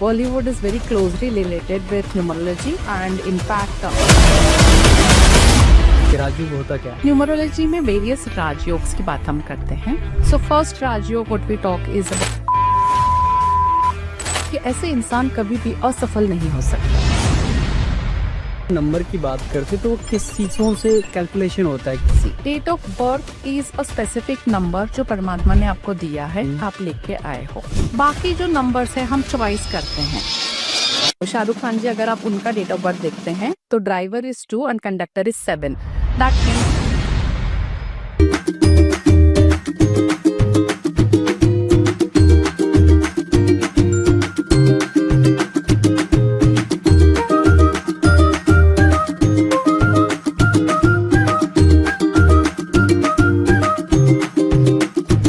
Bollywood is very closely related with numerology and in fact राजयोग होता क्या है? numerology में various राजयोग्स की बात हम करते हैं. So first Rajyoga what we talk is about कि ऐसे इंसान कभी भी असफल नहीं हो सकता. नंबर की बात करते तो वो किस चीजों से कैलकुलेशन होता है? Date of birth is a specific number जो परमात्मा ने आपको दिया है, आप लेके आए हो. बाकी जो नंबर्स है हम चॉइस करते हैं. शाहरुख खान जी अगर आप उनका डेट ऑफ बर्थ देखते हैं तो driver is 2 and conductor is 7. That means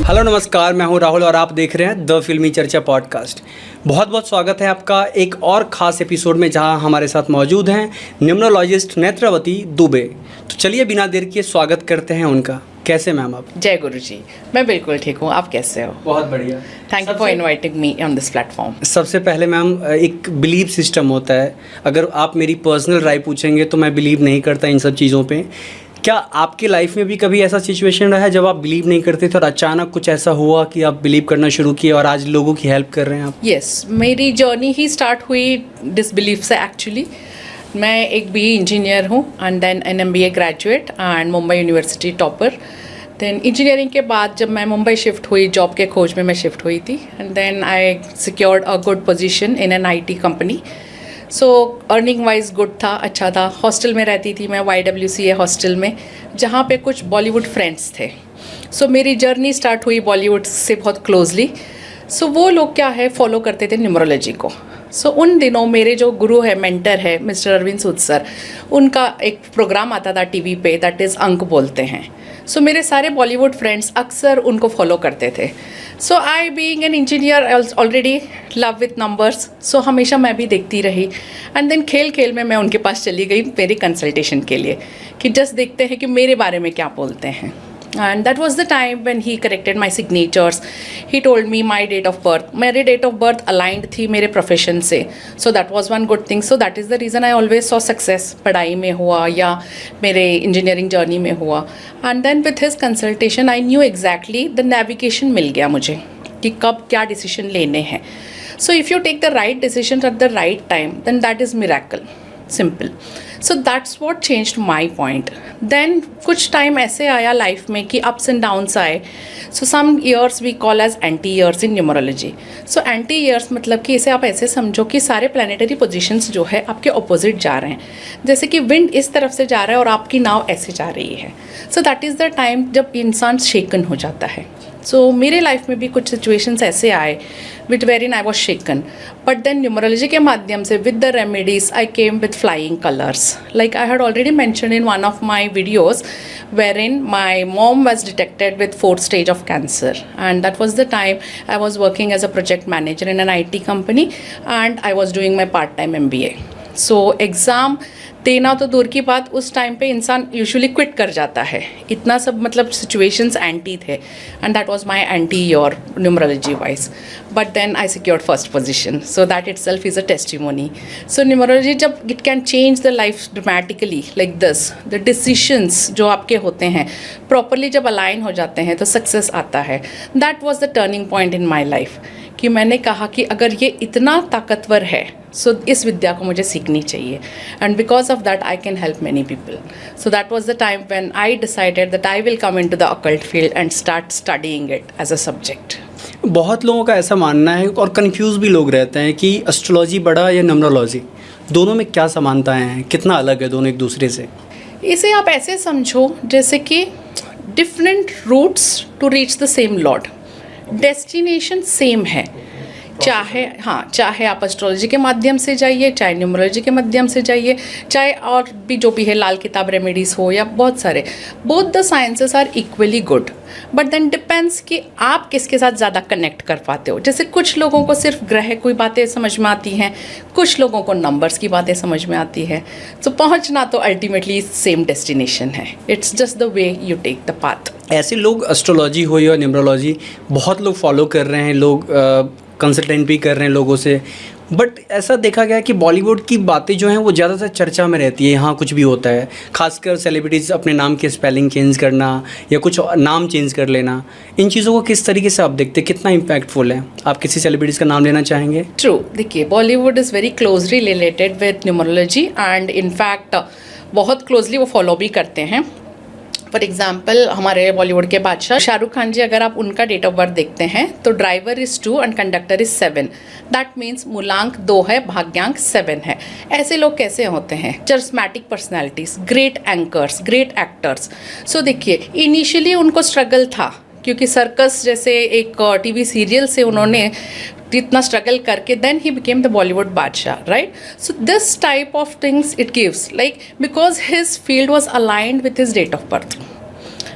hello नमस्कार, मैं हूं राहुल और आप देख रहे हैं द फिल्मी चर्चा पॉडकास्ट. बहुत बहुत स्वागत है आपका एक और ख़ास एपिसोड में जहां हमारे साथ मौजूद हैं न्यूमरोलॉजिस्ट नेत्रावती दुबे. तो चलिए बिना देर किए स्वागत करते हैं उनका. कैसे मैम आप? जय गुरु जी, मैं बिल्कुल ठीक हूँ. आप कैसे हो? बहुत बढ़िया. Thank you for inviting me on this platform. सबसे पहले मैम एक बिलीव सिस्टम होता है. अगर आप मेरी पर्सनल राय पूछेंगे तो मैं बिलीव नहीं करता इन सब चीज़ों पे. क्या आपकी लाइफ में भी कभी ऐसा सिचुएशन रहा है जब आप बिलीव नहीं करते थे और अचानक कुछ ऐसा हुआ कि आप बिलीव करना शुरू किए और आज लोगों की हेल्प कर रहे हैं आप? यस, मेरी जर्नी ही स्टार्ट हुई डिसबिलीफ से एक्चुअली. मैं एक BE इंजीनियर हूँ and then an MBA graduate and Mumbai university topper. Then engineering के बाद जब मैं मुंबई शिफ्ट हुई, जॉब के खोज में मैं शिफ्ट हुई थी and then I secured a good position in an IT company. So earning wise good था, अच्छा था. हॉस्टल में रहती थी मैं, YWCA हॉस्टल में, जहाँ पे कुछ बॉलीवुड फ्रेंड्स थे. सो मेरी जर्नी स्टार्ट हुई बॉलीवुड से बहुत क्लोजली. सो वो लोग क्या है फॉलो करते थे न्यूमरोलॉजी को. सो उन दिनों मेरे जो गुरु है, मेंटर है, मिस्टर अरविंद सूद सर, उनका एक प्रोग्राम आता था TV पे, दैट इज़ अंक बोलते हैं. सो मेरे सारे बॉलीवुड फ्रेंड्स अक्सर उनको फॉलो करते थे. So I being an engineer already love with numbers, so हमेशा मैं भी देखती रही. एंड देन खेल खेल में मैं उनके पास चली गई मेरी कंसल्टेशन के लिए कि जस्ट देखते हैं कि मेरे बारे में क्या बोलते हैं. And that was the time when he corrected my signatures. He told me my date of birth. मेरी date of birth aligned थी मेरे profession से. So that was one good thing. So that is the reason I always saw success. पढ़ाई में हुआ या मेरे engineering journey में हुआ. And then with his consultation I knew exactly the navigation मिल गया मुझे कि कब क्या decision लेने हैं. So if you take the right decisions at the right time, then that is miracle. Simple. So that's what changed my point. Then कुछ time ऐसे आया लाइफ में कि ups and downs आए. So some years we call as anti years in numerology. So anti years मतलब कि इसे आप ऐसे समझो कि सारे planetary positions जो है आपके opposite जा रहे हैं. जैसे कि wind इस तरफ से जा रहा है और आपकी नाव ऐसे जा रही है. So that is the time जब इंसान shaken हो जाता है. सो मेरे लाइफ में भी कुछ सिचुएशंस ऐसे आए with wherein I was shaken. But then numerology के माध्यम से with the remedies I came with flying colours. Like I had already mention in one of my videos wherein my mom was detected with 4th stage of cancer, and that was the time I was working as a project manager in an IT company and I was doing my part-time MBA. So exam देना तो दूर की बात, उस time पे इंसान usually quit कर जाता है. इतना सब मतलब सिचुएशंस एंटी थे and that was my anti year numerology wise. But then I secured first position, so that itself is a testimony. So numerology जब it can change the life dramatically like this. The decisions जो आपके होते हैं properly जब align हो जाते हैं तो सक्सेस आता है. That was the turning point in my life कि मैंने कहा कि अगर ये इतना ताकतवर है सो इस विद्या को मुझे सीखनी चाहिए. And because of that I can help many people. So that was the time when I decided that I will come into the occult field and start studying it as a subject. बहुत लोगों का ऐसा मानना है और confuse भी लोग रहते हैं कि एस्ट्रोलॉजी बड़ा या न्यूमरोलॉजी, दोनों में क्या समानताएं हैं, कितना अलग है दोनों एक दूसरे से? इसे आप ऐसे समझो जैसे कि different routes to reach the same lord. Destination same है. चाहे आप एस्ट्रोलॉजी के माध्यम से जाइए, चाहे न्यूमरोलॉजी के माध्यम से जाइए, चाहे और भी जो भी है लाल किताब रेमेडीज़ हो या बहुत सारे, both the sciences are equally good. But then depends कि आप किसके साथ ज़्यादा कनेक्ट कर पाते हो. जैसे कुछ लोगों को सिर्फ ग्रह कोई बातें समझ में आती हैं, कुछ लोगों को नंबर्स की बातें समझ में आती है. तो पहुंचना तो अल्टीमेटली सेम डेस्टिनेशन है. It's just the way you take the path. ऐसे लोग एस्ट्रोलॉजी हो या न्यूमरोलॉजी बहुत लोग फॉलो कर रहे हैं, लोग कंसल्टेंट भी कर रहे हैं लोगों से. बट ऐसा देखा गया कि बॉलीवुड की बातें जो हैं वो ज़्यादातर चर्चा में रहती है, यहाँ कुछ भी होता है, खासकर सेलिब्रिटीज़ अपने नाम के स्पेलिंग चेंज करना या कुछ नाम चेंज कर लेना, इन चीज़ों को किस तरीके से आप देखते हैं, कितना इम्पैक्टफुल है? आप किसी सेलिब्रिटीज़ का नाम लेना चाहेंगे? ट्रू, देखिए Bollywood is very closely related with numerology and in fact बहुत क्लोजली वो फॉलो भी करते हैं। फॉर एग्जाम्पल हमारे बॉलीवुड के बादशाह शाहरुख खान जी, अगर आप उनका डेट ऑफ बर्थ देखते हैं तो driver is 2 and conductor is 7। That means मूलांक 2 है, भाग्यांक 7 है। ऐसे लोग कैसे होते हैं? Charismatic personalities, great anchors, great actors. So देखिए इनिशियली उनको स्ट्रगल था, क्योंकि सर्कस जैसे एक टीवी सीरियल से उन्होंने इतना स्ट्रगल करके देन ही became the Bollywood Badshah, right? So this type of things it gives like because his field was aligned with his date of birth.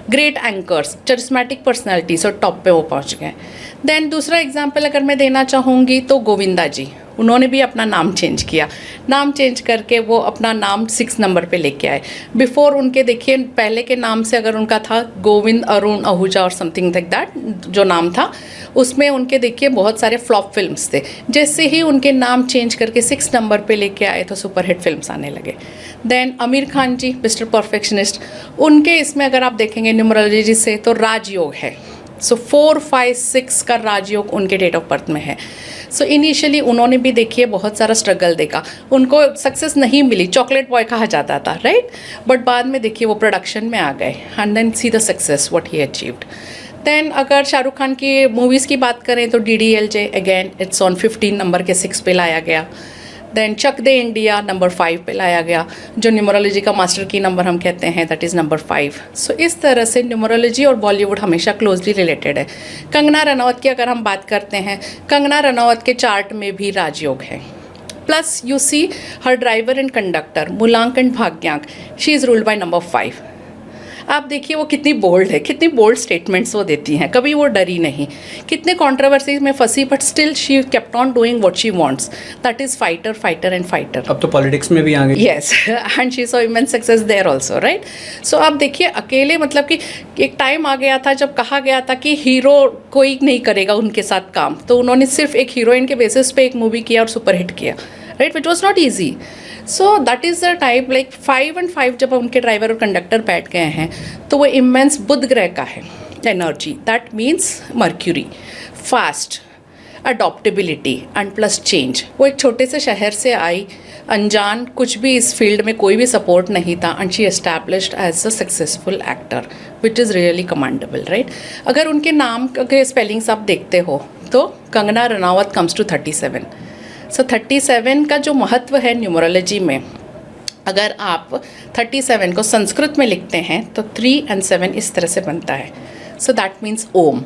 Great anchors, charismatic personalities और टॉप पे वो पहुंच गए। देन दूसरा एग्जाम्पल अगर मैं देना चाहूँगी तो गोविंदा जी, उन्होंने भी अपना नाम चेंज किया। नाम चेंज करके वो अपना नाम 6 नंबर पे लेके आए। बिफोर उनके देखिए पहले के नाम से अगर उनका था गोविंद अरुण आहूजा और समथिंग लाइक दैट जो नाम था, उसमें उनके देखिए बहुत सारे फ्लॉप फिल्म्स थे। जैसे ही उनके नाम चेंज करके 6 नंबर पे लेके आए तो सुपरहिट फिल्म्स आने लगे। देन आमिर खान जी, मिस्टर परफेक्शनिस्ट, उनके इसमें अगर आप देखेंगे न्यूमरोलॉजी से तो राजयोग है। सो 4, 5, 6 का राजयोग उनके डेट ऑफ बर्थ में है। सो इनिशियली उन्होंने भी देखिए बहुत सारा स्ट्रगल देखा, उनको सक्सेस नहीं मिली, चॉकलेट बॉय कहा जाता था, राइट? बट बाद में देखिए वो प्रोडक्शन में आ गए and then see the success what he achieved. Then अगर शाहरुख खान की मूवीज़ की बात करें तो DDLJ again it's on 15 number के 6 पे लाया गया। देन चक दे इंडिया नंबर 5 पे लाया गया, जो न्यूमरोलॉजी का मास्टर की नंबर हम कहते हैं, दैट इज़ नंबर 5। सो इस तरह से न्यूमरोलॉजी और बॉलीवुड हमेशा क्लोजली रिलेटेड है। कंगना रनौत की अगर हम बात करते हैं, कंगना रनौत के चार्ट में भी राजयोग है। Plus you see her driver and conductor, मूलांक एंड भाग्यांक, she is ruled by number 5। आप देखिए वो कितनी बोल्ड है, कितनी बोल्ड स्टेटमेंट्स वो देती हैं, कभी वो डरी नहीं, कितने कंट्रोवर्सीज में फंसी but still she kept on doing what she wants, that is fighter, fighter and fighter. अब तो पॉलिटिक्स में भी आ गई। Yes, and she saw immense success there also, right? So आप देखिए अकेले मतलब कि एक टाइम आ गया था जब कहा गया था कि हीरो कोई नहीं करेगा उनके साथ काम, तो उन्होंने सिर्फ एक हीरोइन के बेसिस पे एक मूवी किया और सुपरहिट किया, right? Which was not easy. So that is the type like 5 and 5 जब उनके ड्राइवर और कंडक्टर बैठ गए हैं तो वो इमेंस बुध ग्रह का है energy, that means Mercury, fast, adaptability and plus change. वो एक छोटे से शहर से आई, अनजान, कुछ भी इस फील्ड में कोई भी सपोर्ट नहीं था, and she established as a successful actor which is really commendable, right? अगर उनके नाम के स्पेलिंग्स आप देखते हो तो Kangana Ranaut comes to 37। So 37 का जो महत्व है न्यूमरोलॉजी में, अगर आप 37 को संस्कृत में लिखते हैं तो 3 and 7 इस तरह से बनता है। सो दैट मीन्स ओम।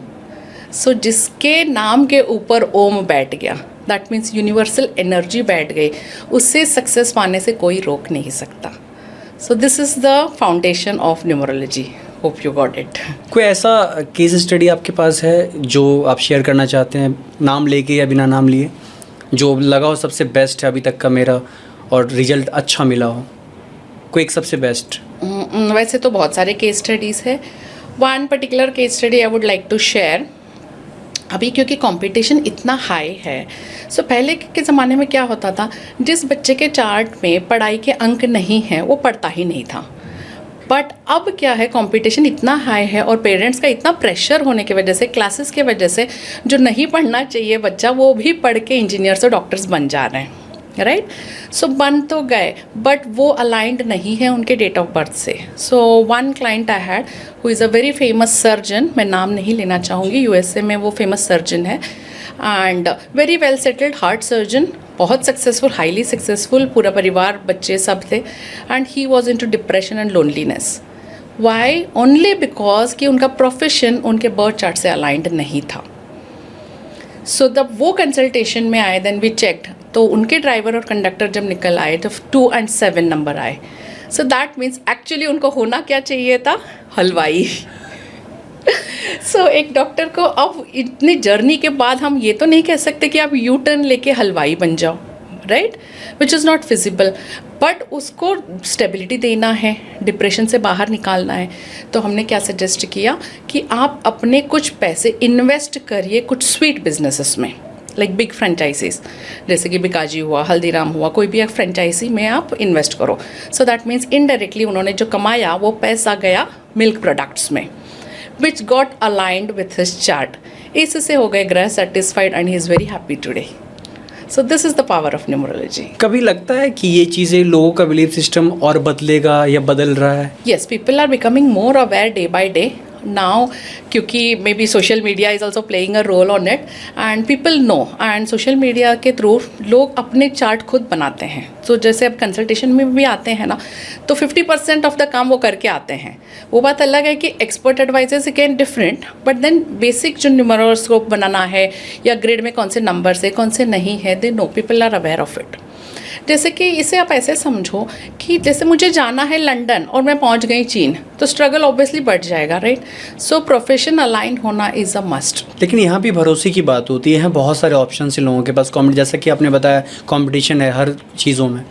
सो जिसके नाम के ऊपर ओम बैठ गया, दैट मीन्स यूनिवर्सल एनर्जी बैठ गई, उससे सक्सेस पाने से कोई रोक नहीं सकता। सो this is the foundation of numerology. Hope you got it. कोई ऐसा केस स्टडी आपके पास है जो आप शेयर करना चाहते हैं, नाम लेके या बिना नाम लिए, जो लगा हो सबसे बेस्ट है अभी तक का मेरा और रिजल्ट अच्छा मिला हो? कोई एक सबसे बेस्ट? वैसे तो बहुत सारे केस स्टडीज़ है। One particular case study I would like to share. अभी क्योंकि कंपटीशन इतना हाई है, सो पहले के ज़माने में क्या होता था, जिस बच्चे के चार्ट में पढ़ाई के अंक नहीं हैं वो पढ़ता ही नहीं था। बट अब क्या है, कंपटीशन इतना हाई है और पेरेंट्स का इतना प्रेशर होने की वजह से, क्लासेस के वजह से, जो नहीं पढ़ना चाहिए बच्चा वो भी पढ़ के इंजीनियर्स और डॉक्टर्स बन जा रहे हैं, राइट? सो बन तो गए बट वो अलाइंड नहीं है उनके डेट ऑफ बर्थ से। So one client I had who is a very famous surgeon, मैं नाम नहीं लेना चाहूँगी, USA में वो फेमस सर्जन है and very well settled heart surgeon, बहुत सक्सेसफुल, हाईली सक्सेसफुल, पूरा परिवार, बच्चे सब थे, and he was into depression and loneliness. Why? Only because कि उनका प्रोफेशन उनके बर्थ चार्ट से अलाइंड नहीं था। सो जब वो कंसल्टेशन में आए, देन वी चेक्ड, तो उनके ड्राइवर और कंडक्टर जब निकल आए तो 2 and 7 नंबर आए। सो दैट मीन्स एक्चुअली उनको होना क्या चाहिए था, हलवाई। सो एक डॉक्टर को अब इतनी जर्नी के बाद हम ये तो नहीं कह सकते कि आप यू टर्न लेके हलवाई बन जाओ, right? Which is not feasible, but उसको स्टेबिलिटी देना है, डिप्रेशन से बाहर निकालना है। तो हमने क्या सजेस्ट किया कि आप अपने कुछ पैसे इन्वेस्ट करिए कुछ स्वीट बिजनेसेस में, लाइक बिग फ्रेंचाइजीज, जैसे कि बिकाजी हुआ, हल्दीराम हुआ, कोई भी एक फ्रेंचाइजी में आप इन्वेस्ट करो. सो दैट मीन्स इनडायरेक्टली उन्होंने जो कमाया वो पैसा गया मिल्क प्रोडक्ट्स में, which got aligned with his chart. इससे हो गए ग्रह satisfied and he is very happy today. So this is the power of numerology. कभी लगता है कि ये चीज़ें लोगों का बिलीफ सिस्टम और बदलेगा या बदल रहा है? Yes, people are becoming more aware day by day now, क्योंकि may be social media is also playing a roll on it and people know. And social media के थ्रू लोग अपने चार्ट खुद बनाते हैं. तो जैसे अब कंसल्टेशन में भी आते हैं ना, तो 50% ऑफ द काम वो करके आते हैं. वो बात अलग है कि expert advisers again different, but then basic जो न्यूमरोस्कोप बनाना है या ग्रिड में कौन से नंबर्स है कौन से नहीं है, they know, people are aware of it. जैसे कि इसे आप ऐसे समझो कि जैसे मुझे जाना है लंदन और मैं पहुंच गई चीन, तो स्ट्रगल ऑब्वियसली बढ़ जाएगा, राइट. सो प्रोफेशन अलाइन होना इज़ अ मस्ट. लेकिन यहाँ भी भरोसे की बात होती है, बहुत सारे ऑप्शन हैं लोगों के पास. जैसा कि आपने बताया कंपटीशन है हर चीज़ों में,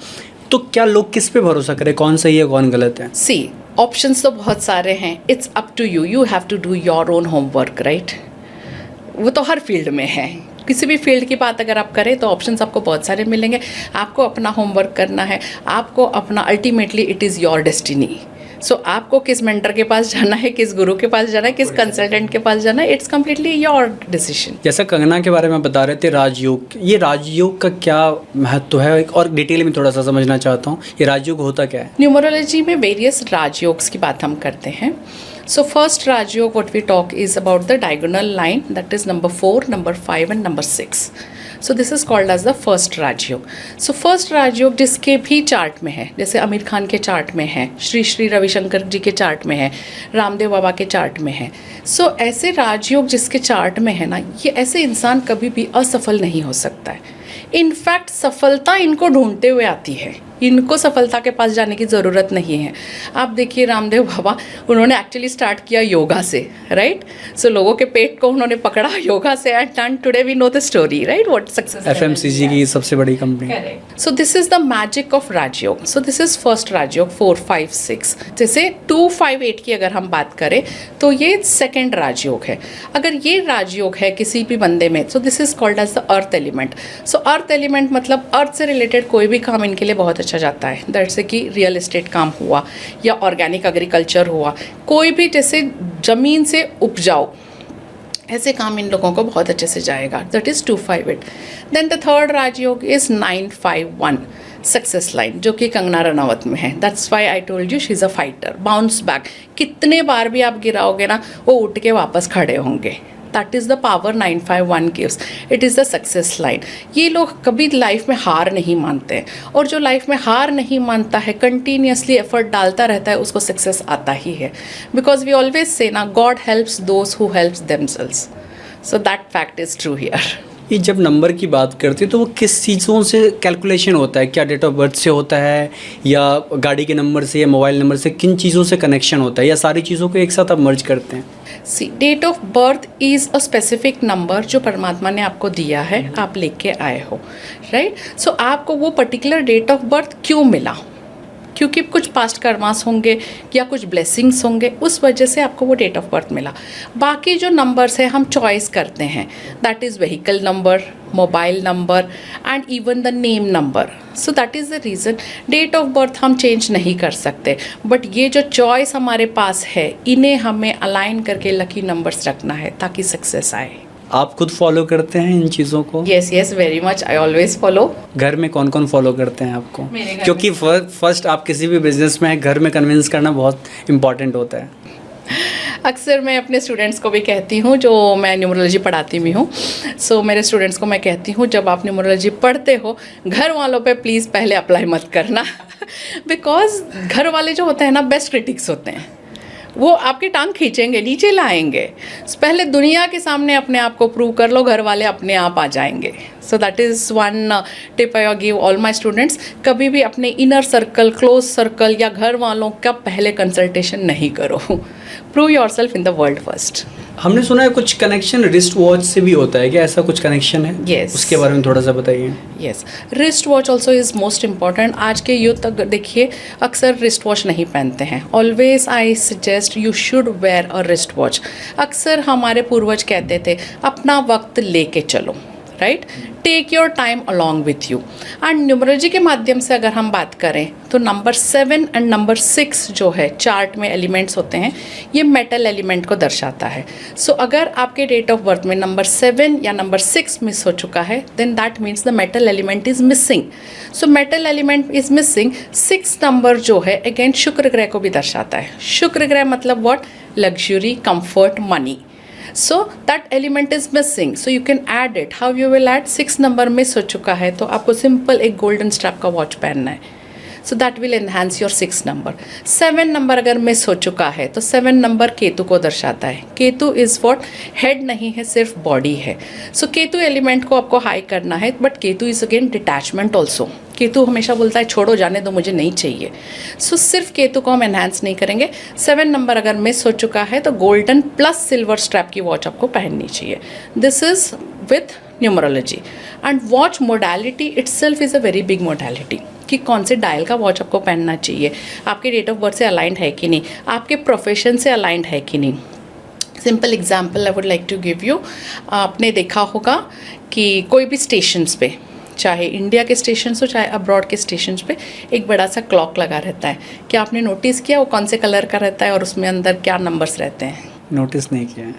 तो क्या लोग किस पे भरोसा करें, कौन सही है कौन गलत है? सी ऑप्शंस तो बहुत सारे हैं. It's up to you, you have to do your own homework, right. वो तो हर फील्ड में है. किसी भी फील्ड की बात अगर आप करें तो ऑप्शंस आपको बहुत सारे मिलेंगे. आपको अपना होमवर्क करना है, आपको अपना, ultimately it is your destiny. So आपको किस मेंटर के पास जाना है, किस गुरु के पास जाना है, किस कंसल्टेंट के पास जाना है, इट्स कम्प्लीटली योर डिसीजन. जैसा कंगना के बारे में बता रहे थे राजयोग, ये राजयोग का क्या महत्व है और डिटेल में थोड़ा सा समझना चाहता हूँ. ये राजयोग होता क्या है? न्यूमरोलॉजी में वेरियस राजयोग्स की बात हम करते हैं. So first Rajयोग what we talk is about the diagonal line, that is number 4, number 5 and number 6. So this is called as the first Rajयोग. So first Rajयोग जिसके भी चार्ट में है, जैसे आमिर खान के चार्ट में है, श्री श्री रविशंकर जी के चार्ट में है, रामदेव बाबा के चार्ट में है. So ऐसे राजयोग जिसके चार्ट में है ना, ये ऐसे इंसान कभी भी असफल नहीं हो सकता है. इनफैक्ट सफलता इनको ढूंढते हुए आती है, इनको सफलता के पास जाने की ज़रूरत नहीं है. आप देखिए रामदेव बाबा, उन्होंने एक्चुअली स्टार्ट किया योगा से, राइट. सो लोगों के पेट को उन्होंने पकड़ा योगा से and today we know the story, right, what success. FMCG की सबसे बड़ी company. Correct. So this is the magic of rajyog. So this is first rajyog 4, 5, 6. जैसे 2, 5, 8 की अगर हम बात करें तो ये सेकेंड राजयोग है. अगर ये राजयोग है किसी भी बंदे में, so this is called as the earth element. So earth element मतलब अर्थ से रिलेटेड कोई भी काम इनके लिए बहुत अच्छा जाता है. जैसे कि रियल एस्टेट काम हुआ या ऑर्गेनिक एग्रीकल्चर हुआ, कोई भी जैसे ज़मीन से उपजाओ, ऐसे काम इन लोगों को बहुत अच्छे से जाएगा. That is 2, 5, 8. Then the third rajyog is 9, 5, 1 success line, जो कि कंगना रनावत में है. That's why I told you she is a fighter. Bounce back, कितने बार भी आप गिराओगे ना, वो उठ के वापस खड़े होंगे. That is the power 951 gives. It is the success line. ये लोग कभी लाइफ में हार नहीं मानते हैं, और जो लाइफ में हार नहीं मानता है, कंटिन्यूसली एफर्ट डालता रहता है, उसको सक्सेस आता ही है. बिकॉज वी ऑलवेज से ना, God helps those who helps themselves. So that fact is true here. ये जब नंबर की बात करते हैं तो वो किस चीज़ों से कैलकुलेशन होता है? क्या डेट ऑफ बर्थ से होता है, या गाड़ी के नंबर से, या मोबाइल नंबर से? किन चीज़ों से कनेक्शन होता है, या सारी चीज़ों को एक साथ आप मर्ज करते हैं? See date of birth is a specific number जो परमात्मा ने आपको दिया है, आप लेके आए हो, राइट. सो आपको वो पर्टिकुलर डेट ऑफ बर्थ क्यों मिला? क्योंकि कुछ पास्ट कर्मास होंगे या कुछ ब्लेसिंग्स होंगे, उस वजह से आपको वो डेट ऑफ बर्थ मिला. बाकी जो नंबर्स हैं हम चॉइस करते हैं. That is vehicle number, mobile number and even the name number. So that is the reason. Date of birth हम चेंज नहीं कर सकते, बट ये जो चॉइस हमारे पास है, इन्हें हमें अलाइन करके लकी नंबर्स रखना है ताकि सक्सेस आए. आप खुद फॉलो करते हैं इन चीज़ों को? Yes yes, very much. I always follow. घर में कौन कौन फॉलो करते हैं आपको? मेरे घर क्योंकि फर्स्ट आप किसी भी बिजनेस में घर में कन्विंस करना बहुत इम्पॉर्टेंट होता है. अक्सर मैं अपने स्टूडेंट्स को भी कहती हूँ, जो मैं न्यूमरोलॉजी पढ़ाती भी हूँ, सो मेरे स्टूडेंट्स को मैं कहती हूँ, जब आप न्यूमरोलॉजी पढ़ते हो, घर वालों पे प्लीज़ पहले अप्लाई मत करना. बिकॉज घर वाले जो होते हैं ना, बेस्ट क्रिटिक्स होते हैं. वो आपकी टांग खींचेंगे, नीचे लाएंगे. पहले दुनिया के सामने अपने आप को प्रूव कर लो, घर वाले अपने आप आ जाएंगे. सो that is one tip I give all my students. कभी भी अपने इनर सर्कल, क्लोज सर्कल या घर वालों का पहले कंसल्टेशन नहीं करो. Prove your self in the world first. हमने सुना है कुछ कनेक्शन रिस्ट वॉच से भी होता है, क्या ऐसा कुछ कनेक्शन है? Yes. उसके बारे में थोड़ा सा बताइए. Yes, wrist watch also is most important. आज के यूथ तक देखिए अक्सर रिस्ट वॉच नहीं पहनते हैं. Always I suggest you should wear a wrist watch. अक्सर हमारे पूर्वज कहते थे अपना वक्त लेके चलो, right, take your time along with you. And numerology के माध्यम से अगर हम बात करें तो नंबर 7 एंड नंबर 6 जो है चार्ट में एलिमेंट्स होते हैं, ये मेटल एलिमेंट को दर्शाता है। सो अगर आपके डेट ऑफ बर्थ में नंबर 7 या नंबर 6 मिस हो चुका है, then that means the metal element is missing. So metal element is missing. 6 number जो है अगेन शुक्र ग्रह को भी दर्शाता है। शुक्र ग्रह मतलब what? Luxury, comfort, money. So that element is missing, so you can add it. How you will add? 6 number miss हो चुका है तो आपको सिंपल एक गोल्डन स्ट्रैप का वॉच पहनना है, so that will enhance your 6 number. 7 number अगर मिस हो चुका है तो 7 नंबर केतु को दर्शाता है। Ketu is what? हेड नहीं है, सिर्फ बॉडी है। सो केतु एलिमेंट को आपको हाई करना है, but Ketu is again detachment also. Ketu हमेशा बोलता है छोड़ो, जाने दो, मुझे नहीं चाहिए। सो सिर्फ केतु को हम एनहांस नहीं करेंगे। 7 नंबर अगर मिस हो चुका है तो गोल्डन प्लस सिल्वर स्ट्रैप की वॉच आपको पहननी चाहिए। This is with numerology. And watch modality itself is a very big modality, कि कौन से डायल का वॉच आपको पहनना चाहिए, आपके डेट ऑफ बर्थ से अलाइंड है कि नहीं, आपके प्रोफेशन से अलाइंड है कि नहीं। Simple example I would like to give you. आपने देखा होगा कि कोई भी स्टेशंस पे, चाहे इंडिया के स्टेशन हो चाहे अब्रॉड के स्टेशन पे, एक बड़ा सा क्लॉक लगा रहता है। क्या आपने नोटिस किया वो कौन से कलर का रहता है और उसमें अंदर क्या नंबर्स रहते हैं? नोटिस नहीं किया है।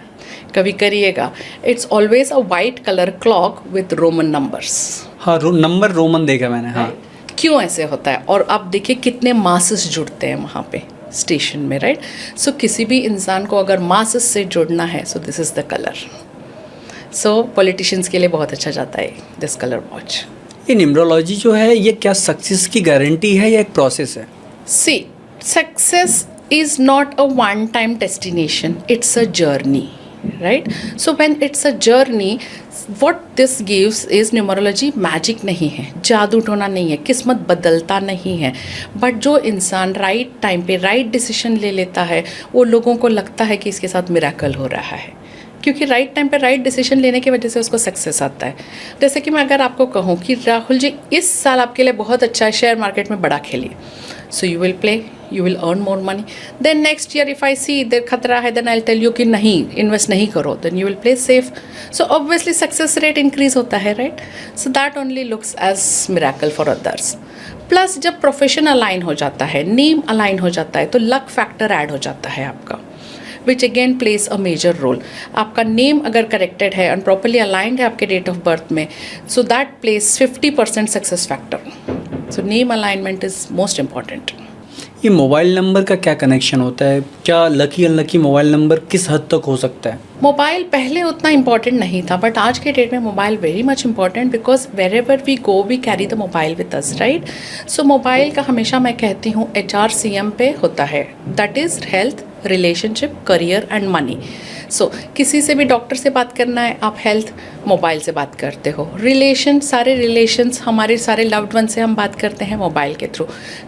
कभी करिएगा। It's always a white colour clock with Roman numbers. हाँ, नंबर रोमन देखा मैंने। हाँ, क्यों ऐसे होता है? और आप देखिए कितने मासेस जुड़ते हैं वहाँ पे स्टेशन में, राइट। सो किसी भी इंसान को अगर मासेस से जुड़ना है, सो this is the colour. So politicians के लिए बहुत अच्छा जाता है दिस कलर वॉच। ये न्यूमरोलॉजी जो है ये क्या सक्सेस की गारंटी है या एक प्रोसेस है? See, success is not a one-time destination, it's a journey, right? So when it's a journey, what this gives is numerology magic नहीं है, जादू टोना नहीं है, किस्मत बदलता नहीं है, बट जो इंसान राइट टाइम पे राइट डिसीजन ले लेता है, वो लोगों को लगता है कि इसके साथ मिरेकल हो रहा है, क्योंकि राइट टाइम पे राइट डिसीजन लेने की वजह से उसको सक्सेस आता है। जैसे कि मैं अगर आपको कहूँ कि राहुल जी इस साल आपके लिए बहुत अच्छा है, शेयर मार्केट में बड़ा खेलिए, so you will play, you will earn more money. Then next year if I see there खतरा है, देन आई टेल यू कि नहीं इन्वेस्ट नहीं करो, then you will play safe. So obviously success rate increase होता है, right. So that only looks as miracle for others. Plus जब profession align हो जाता है, नेम अलाइन हो जाता है, तो लक फैक्टर ऐड हो जाता है आपका, which again place a major role. आपका नेम अगर करेक्टेड है एंड प्रॉपरली अलाइंड है आपके डेट ऑफ बर्थ में, so that place 50% success factor. So name alignment is most important. ये मोबाइल नंबर का क्या कनेक्शन होता है? क्या लकी अनलकी मोबाइल नंबर किस हद तक हो सकता है? मोबाइल पहले उतना इंपॉर्टेंट नहीं था, बट आज के डेट में mobile very much important, because wherever we go we carry the mobile with us, right. So mobile का हमेशा मैं कहती हूँ HRCM पे होता है, that is health, relationship, career and money. So किसी से भी डॉक्टर से बात करना है, आप हेल्थ मोबाइल से बात करते हो। रिलेशन, सारे रिलेशंस हमारे सारे लव्ड वन से हम बात करते हैं मोबाइल के थ्रू।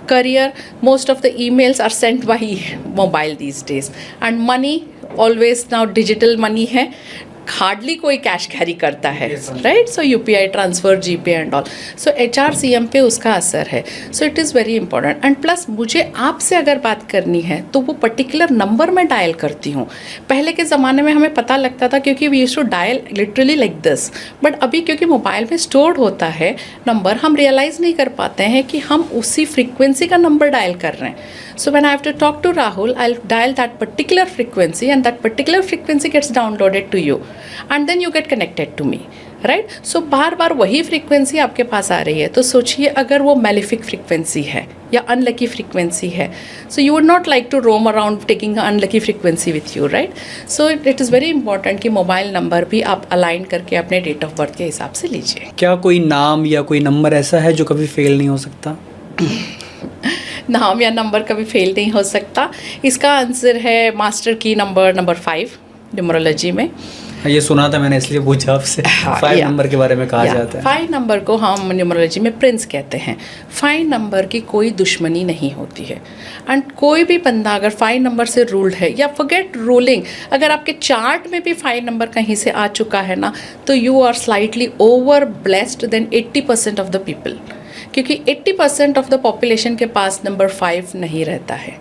Career, most of the emails are sent by mobile these days. And money, always now digital money है, हार्डली कोई कैश कैरी करता है, right. So UPI transfer, GPay and all. So HRCM पे उसका असर है। So it is very important. And plus मुझे आपसे अगर बात करनी है तो वो पर्टिकुलर नंबर मैं डायल करती हूँ। पहले के ज़माने में हमें पता लगता था क्योंकि we used to dial literally like this, but अभी क्योंकि मोबाइल में स्टोर्ड होता है नंबर, हम रियलाइज़ नहीं कर पाते हैं कि हम उसी फ्रीक्वेंसी का नंबर डायल कर रहे हैं। So when I have to talk to Rahul, I'll dial that particular frequency and that particular frequency gets downloaded to you and then you get connected to me, right? So बार बार वही frequency आपके पास आ रही है, तो सोचिए अगर वो malefic frequency है या unlucky frequency है, so you would not like to roam around taking an unlucky frequency with you, right? So it is very important कि मोबाइल नंबर भी आप अलाइन करके अपने डेट ऑफ बर्थ के हिसाब से लीजिए। क्या कोई नाम या कोई नंबर ऐसा है जो कभी फेल नहीं हो सकता? नाम या नंबर कभी फेल नहीं हो सकता। इसका आंसर है मास्टर की नंबर 5 न्यूमरोलॉजी में। ये सुना था मैंने, इसलिए पूछा आपसे। 5 नंबर के बारे में कहा जाता है। 5 नंबर को हम न्यूमरोलॉजी में प्रिंस कहते हैं। 5 नंबर की कोई दुश्मनी नहीं होती है। एंड कोई भी बंदा अगर 5 नंबर से रूल्ड है, या फॉरगेट रूलिंग, अगर आपके चार्ट में भी 5 नंबर कहीं से आ चुका है ना, तो you are slightly over blessed than 80% of the people, क्योंकि 80% ऑफ द पॉपुलेशन के पास नंबर 5 नहीं रहता है।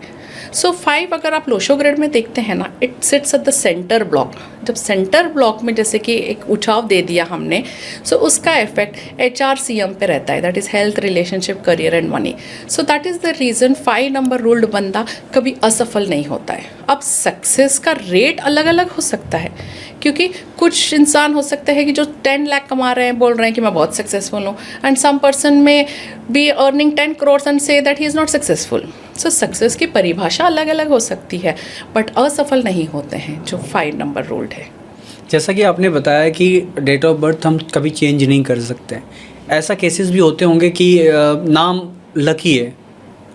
सो 5 अगर आप लोशो ग्रेड में देखते हैं ना, it sits at the centre block. जब सेंटर ब्लॉक में जैसे कि एक उछाव दे दिया हमने, सो उसका इफेक्ट HRCM पे रहता है, that is health, relationship, career and money. So that is the reason 5 number ruled बंदा कभी असफल नहीं होता है। अब सक्सेस का रेट अलग अलग हो सकता है, क्योंकि कुछ इंसान हो सकते हैं कि जो 10 लाख कमा रहे हैं, बोल रहे हैं कि मैं बहुत सक्सेसफुल हूँ, एंड सम पर्सन में be earning 10 crores and say that he is not successful. So success की परिभाषा अलग अलग हो सकती है, बट असफल नहीं होते हैं जो 5 नंबर रूल्ड है। जैसा कि आपने बताया कि डेट ऑफ बर्थ हम कभी चेंज नहीं कर सकते, ऐसा केसेस भी होते होंगे कि नाम लकी है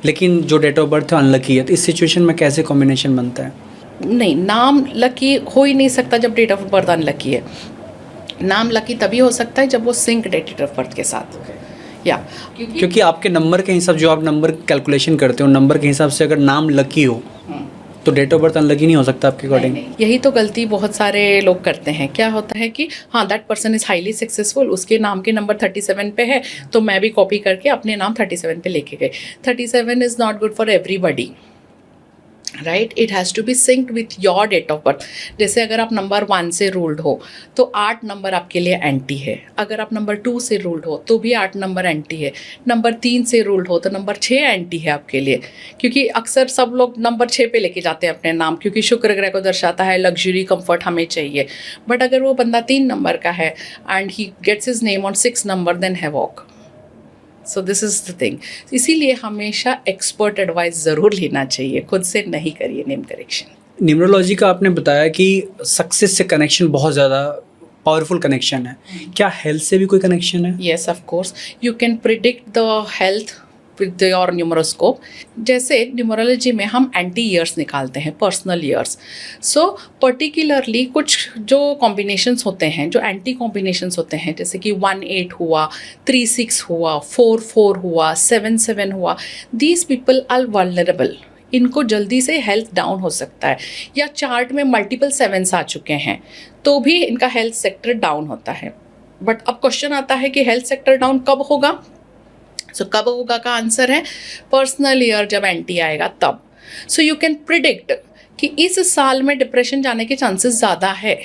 लेकिन जो डेट ऑफ बर्थ है अनलकी है, तो इस सिचुएशन में कैसे कॉम्बिनेशन बनता है? नहीं, नाम लकी हो ही नहीं सकता जब डेट ऑफ बर्थ अनलकी है। नाम लकी तभी हो सकता है जब वो सिंक डेट ऑफ बर्थ के साथ, या क्योंकि आपके नंबर के हिसाब, जो आप नंबर कैलकुलेशन करते हो, नंबर के हिसाब से अगर नाम लकी हो तो डेट ऑफ बर्थ अनलकी नहीं हो सकता आपके अकॉर्डिंग? यही तो गलती बहुत सारे लोग करते हैं। क्या होता है कि हाँ, that person is highly successful, उसके नाम के नंबर 37 पे है, तो मैं भी कॉपी करके अपने नाम 37 पे लेके गए। 37 is not good for everybody, right? It has to be synced with your date of birth. जैसे अगर आप नंबर 1 से रूल्ड हो तो 8 नंबर आपके लिए एंटी है, अगर आप नंबर 2 से रूल्ड हो तो भी 8 नंबर एंटी है, नंबर 3 से रूल्ड हो तो नंबर 6 एंटी है आपके लिए, क्योंकि अक्सर सब लोग नंबर 6 पे लेके जाते हैं अपने नाम, क्योंकि शुक्र ग्रह को दर्शाता है, लग्जरी कंफर्ट हमें चाहिए। बट अगर वो बंदा 3 नंबर का है and he gets his name on 6 number, then havoc. So this is the thing. इसीलिए हमेशा एक्सपर्ट एडवाइस ज़रूर लेना चाहिए, खुद से नहीं करिए नेम करेक्शन। न्यूमरोलॉजी का आपने बताया कि सक्सेस से कनेक्शन बहुत ज़्यादा पावरफुल कनेक्शन है, क्या हेल्थ से भी कोई कनेक्शन है? Yes, of course. You can predict the health with your numeroscope. जैसे न्यूमरोलॉजी में हम एंटी ईयर्स निकालते हैं, पर्सनल ईयर्स। सो पर्टिकुलरली कुछ जो कॉम्बिनेशंस होते हैं, जो एंटी कॉम्बिनेशंस होते हैं, जैसे कि 1-8 हुआ, 3-6 हुआ, 4-4 हुआ, 7-7 हुआ, दीज पीपल आर वल्नरेबल। इनको जल्दी से हेल्थ डाउन हो सकता है, या चार्ट में मल्टीपल 7s आ चुके हैं तो भी इनका हेल्थ सेक्टर डाउन होता है। बट अब क्वेश्चन आता है कि हेल्थ सेक्टर डाउन कब होगा? सो कब होगा का आंसर है पर्सनल ईयर, जब एंटी आएगा तब। सो यू कैन प्रिडिक्ट कि इस साल में डिप्रेशन जाने के चांसेस ज़्यादा है,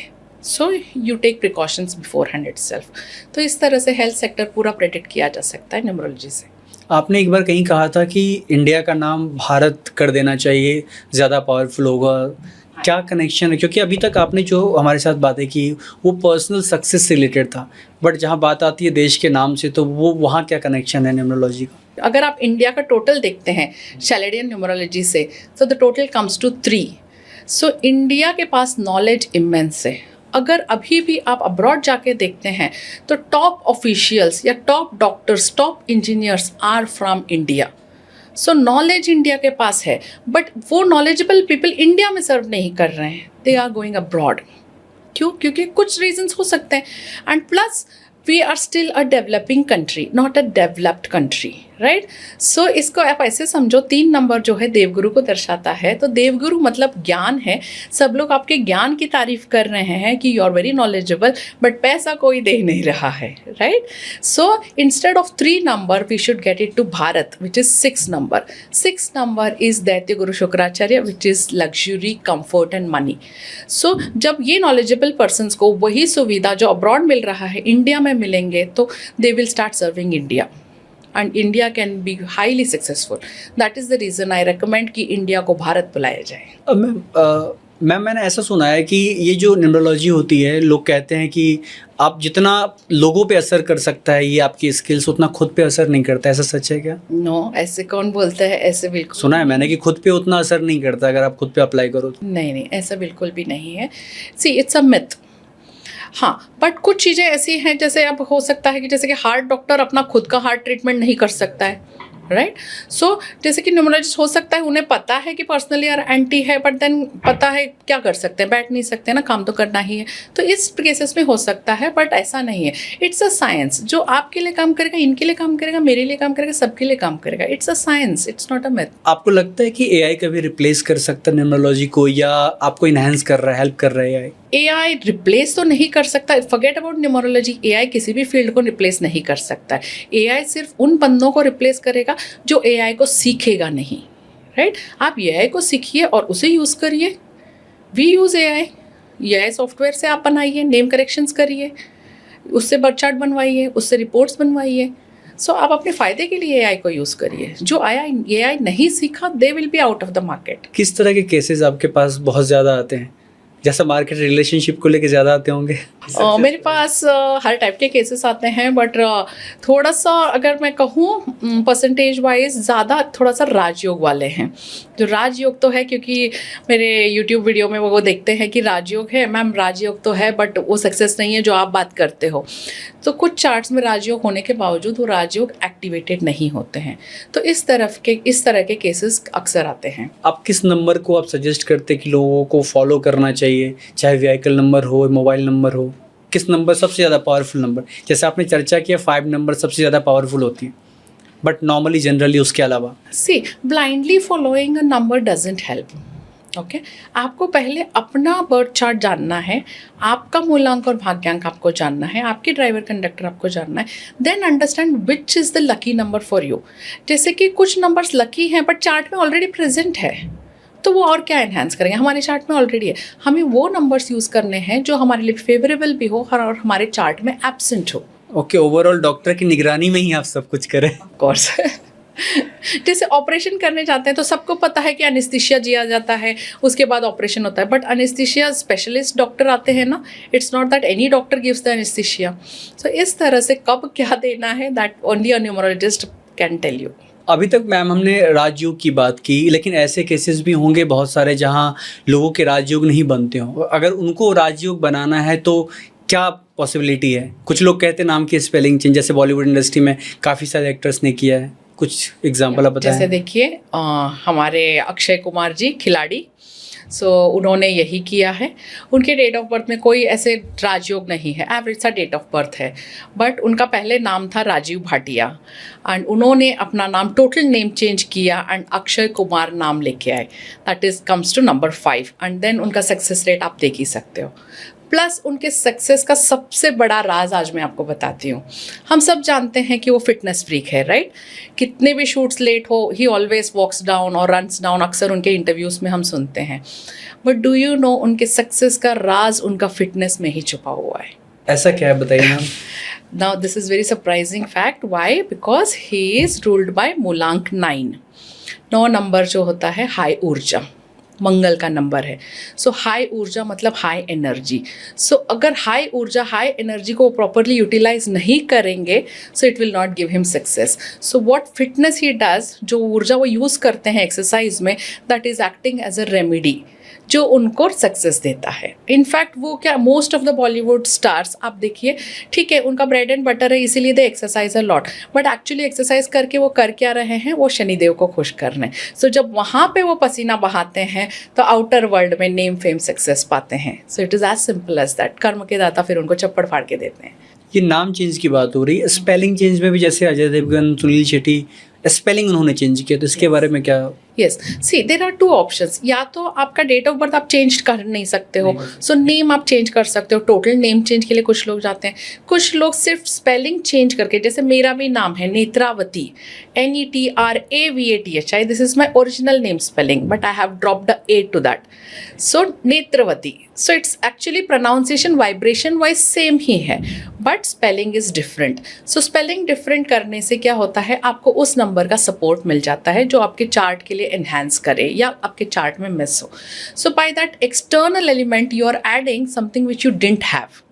so you take precautions beforehand itself. तो इस तरह से हेल्थ सेक्टर पूरा प्रिडिक्ट किया जा सकता है न्यूमरोलॉजी से। आपने एक बार कहीं कहा था कि इंडिया का नाम भारत कर देना चाहिए, ज़्यादा पावरफुल होगा, क्या कनेक्शन है? क्योंकि अभी तक आपने जो हमारे साथ बातें की वो पर्सनल सक्सेस से रिलेटेड था, बट जहाँ बात आती है देश के नाम से, तो वो वहाँ क्या कनेक्शन है न्यूमरोलॉजी का? अगर आप इंडिया का टोटल देखते हैं शैलेडियन न्यूमरोलॉजी से, तो the total comes to 3। So India के पास नॉलेज इमेंस है। अगर अभी भी आप अब्रॉड जाके देखते हैं तो टॉप ऑफिशियल्स या top doctors, top engineers are from India. So knowledge India के पास है, बट वो नॉलेजेबल पीपल इंडिया में सर्व नहीं कर रहे हैं, दे आर गोइंग अब्रॉड। क्यों? क्योंकि कुछ रीजंस हो सकते हैं, and plus we are still a developing country, not a developed country, right? So इसको आप ऐसे समझो, 3 नंबर जो है देवगुरु को दर्शाता है, तो देवगुरु मतलब ज्ञान है। सब लोग आपके ज्ञान की तारीफ कर रहे हैं कि you are very knowledgeable, but पैसा कोई दे नहीं रहा है, right? So instead of 3 number we should get it to Bharat, which is 6 number. 6 number is दैत्य गुरु Shukracharya, which is luxury, comfort and money. So जब ये नॉलेजेबल पर्सनस को वही सुविधा जो अब्रॉड मिल रहा है इंडिया में मिलेंगे, तो they will start serving India and India can be highly successful. That is the reason I recommend कि इंडिया को भारत बुलाया जाए। अब मैंने ऐसा सुना है कि ये जो न्यूमरोलॉजी होती है, लोग कहते हैं कि आप जितना लोगों पे असर कर सकता है ये आपकी स्किल्स, उतना खुद पे असर नहीं करता, ऐसा सच है क्या? नो, ऐसे कौन बोलता है? ऐसे बिल्कुल सुना है मैंने कि खुद पे उतना असर नहीं करता अगर आप खुद पे अप्लाई करो तो। नहीं, ऐसा बिल्कुल भी नहीं है। सी, इट्स अ मिथ। हाँ, बट कुछ चीज़ें ऐसी हैं, जैसे अब हो सकता है कि जैसे कि हार्ट डॉक्टर अपना खुद का हार्ट ट्रीटमेंट नहीं कर सकता है, राइट? सो जैसे कि न्यूमरोलॉजिस्ट हो सकता है उन्हें पता है कि पर्सनली यार एंटी है, बट देन पता है क्या कर सकते हैं, बैठ नहीं सकते ना, काम तो करना ही है। तो इस केसेस में हो सकता है, बट ऐसा नहीं है। इट्स अ साइंस, जो आपके लिए काम करेगा, इनके लिए काम करेगा, मेरे लिए काम करेगा, सबके लिए काम करेगा। It's a science, it's not a myth. आपको लगता है कि एआई कभी रिप्लेस कर सकता है न्यूमरोलॉजी को, या आपको इनहेंस कर रहा है, हेल्प कर रहा है एआई? रिप्लेस तो नहीं कर सकता, फॉरगेट अबाउट न्यूमरोलॉजी। एआई किसी भी फील्ड को रिप्लेस नहीं कर सकता है। एआई सिर्फ उन बंदों को रिप्लेस करेगा जो एआई को सीखेगा नहीं, राइट। आप AI को सीखिए और उसे यूज़ करिए। वी यूज़ AI सॉफ्टवेयर से आप बनाइए, नेम करेक्शंस करिए, उससे बर्थ चार्ट बनवाइए, उससे रिपोर्ट्स बनवाइए। सो आप अपने फ़ायदे के लिए AI को यूज़ करिए। जो AI नहीं सीखा, they will be out of the market. किस तरह के केसेस आपके पास बहुत ज़्यादा आते हैं? जैसा मार्केट रिलेशनशिप को लेके ज़्यादा आते होंगे? मेरे पास हर टाइप के केसेस आते हैं, बट थोड़ा सा अगर मैं कहूँ परसेंटेज वाइज ज़्यादा थोड़ा सा राजयोग वाले हैं। जो राजयोग तो है, क्योंकि मेरे यूट्यूब वीडियो में वो देखते हैं कि राजयोग है, मैम राजयोग तो है बट वो सक्सेस नहीं है जो आप बात करते हो। तो कुछ चार्ट्स में राजयोग होने के बावजूद वो राजयोग एक्टिवेटेड नहीं होते हैं। तो इस तरह के केसेस अक्सर आते हैं। आप किस नंबर को आप सजेस्ट करते हैं कि लोगों को फॉलो करना चाहिए, चाहे व्हीकल नंबर हो, मोबाइल नंबर हो? किस नंबर सबसे ज़्यादा पावरफुल नंबर? जैसे आपने चर्चा किया 5 नंबर सबसे ज़्यादा पावरफुल होती है, बट नॉर्मली जनरली उसके अलावा see blindly following a number doesn't help. Okay, आपको पहले अपना बर्थ चार्ट जानना है, आपका मूलांक और भाग्यांक आपको जानना है, आपके ड्राइवर कंडक्टर आपको जानना है, then understand which is the lucky number for you. जैसे कि कुछ नंबर्स लकी हैं बट चार्ट में ऑलरेडी प्रेजेंट है, तो वो और क्या एनहांस करेंगे, हमारे चार्ट में ऑलरेडी है। हमें वो नंबर्स यूज़ करने हैं जो हमारे लिए फेवरेबल भी हो और हमारे चार्ट में एब्सेंट हो। ओके, ओवरऑल डॉक्टर की निगरानी में ही आप सब कुछ करें। Of course. जैसे ऑपरेशन करने जाते हैं तो सबको पता है कि एनेस्थीसिया दिया जाता है, उसके बाद ऑपरेशन होता है, बट एनेस्थीसिया स्पेशलिस्ट डॉक्टर आते हैं ना, it's not that any doctor gives the anaesthesia. So इस तरह से कब क्या देना है, that only a numerologist can tell you. अभी तक मैम हमने राजयोग की बात की, लेकिन ऐसे केसेस भी होंगे बहुत सारे जहां लोगों के राजयोग नहीं बनते हों। अगर उनको राजयोग बनाना है तो क्या पॉसिबिलिटी है? कुछ लोग कहते हैं नाम की स्पेलिंग चेंज, जैसे बॉलीवुड इंडस्ट्री में काफ़ी सारे एक्टर्स ने किया है। कुछ एग्जांपल आप बताएं। जैसे देखिए हमारे अक्षय कुमार जी खिलाड़ी, उन्होंने यही किया है। उनके डेट ऑफ बर्थ में कोई ऐसे राजयोग नहीं है, एवरेज सा डेट ऑफ बर्थ है, बट उनका पहले नाम था राजीव भाटिया एंड उन्होंने अपना नाम टोटल नेम चेंज किया एंड अक्षय कुमार नाम लेके आए। That is comes to number 5 and then उनका सक्सेस रेट आप देख ही सकते हो। प्लस उनके सक्सेस का सबसे बड़ा राज आज मैं आपको बताती हूँ। हम सब जानते हैं कि वो फिटनेस फ्रीक है, राइट। कितने भी शूट्स लेट हो, ही ऑलवेज वॉक्स डाउन और रन्स डाउन, अक्सर उनके इंटरव्यूज़ में हम सुनते हैं। बट डू यू नो उनके सक्सेस का राज उनका फिटनेस में ही छुपा हुआ है। ऐसा क्या है, बताइए ma'am. Now this is very surprising fact. Why? Because he is ruled by मूलांक 9। 9 नंबर जो होता है हाई ऊर्जा, मंगल का नंबर है। सो हाई ऊर्जा मतलब हाई एनर्जी। सो अगर हाई ऊर्जा हाई एनर्जी को प्रॉपरली यूटिलाइज नहीं करेंगे, so it will not give him success. So what fitness he does, जो ऊर्जा वो यूज़ करते हैं एक्सरसाइज में, that is acting as a remedy जो उनको सक्सेस देता है। इनफैक्ट वो क्या, most of the Bollywood stars आप देखिए, ठीक है उनका ब्रेड एंड बटर है इसीलिए they exercise a lot, but actually exercise करके वो कर क्या रहे हैं, वो शनिदेव को खुश कर रहे हैं। सो जब वहाँ पे वो पसीना बहाते हैं तो आउटर वर्ल्ड में नेम फेम सक्सेस पाते हैं। So it is as simple as that. कर्म के दाता फिर उनको चप्पड़ फाड़ के देते हैं। ये नाम चेंज की बात हो रही है, स्पेलिंग चेंज में भी जैसे अजय देवगन, सुनील शेट्टी स्पेलिंग उन्होंने चेंज किया, तो इसके बारे में क्या? Yes, see there are 2 options. या तो आपका डेट ऑफ बर्थ आप चेंज कर नहीं सकते हो, सो नेम आप चेंज कर सकते हो। टोटल नेम चेंज के लिए कुछ लोग जाते हैं, कुछ लोग सिर्फ स्पेलिंग चेंज करके, जैसे मेरा भी नाम है Netravathi, NETRAVATHI, this is my original name spelling but I have dropped the A to that, so Netravati. So it's actually pronunciation vibration wise same ही है but spelling is different. So spelling different करने से क्या होता है, आपको उस नंबर का सपोर्ट मिल जाता है जो आपके चार्ट के लिए एनहांस करे या आपके चार्ट में मिस हो। So by that external element you are adding something which you didn't have.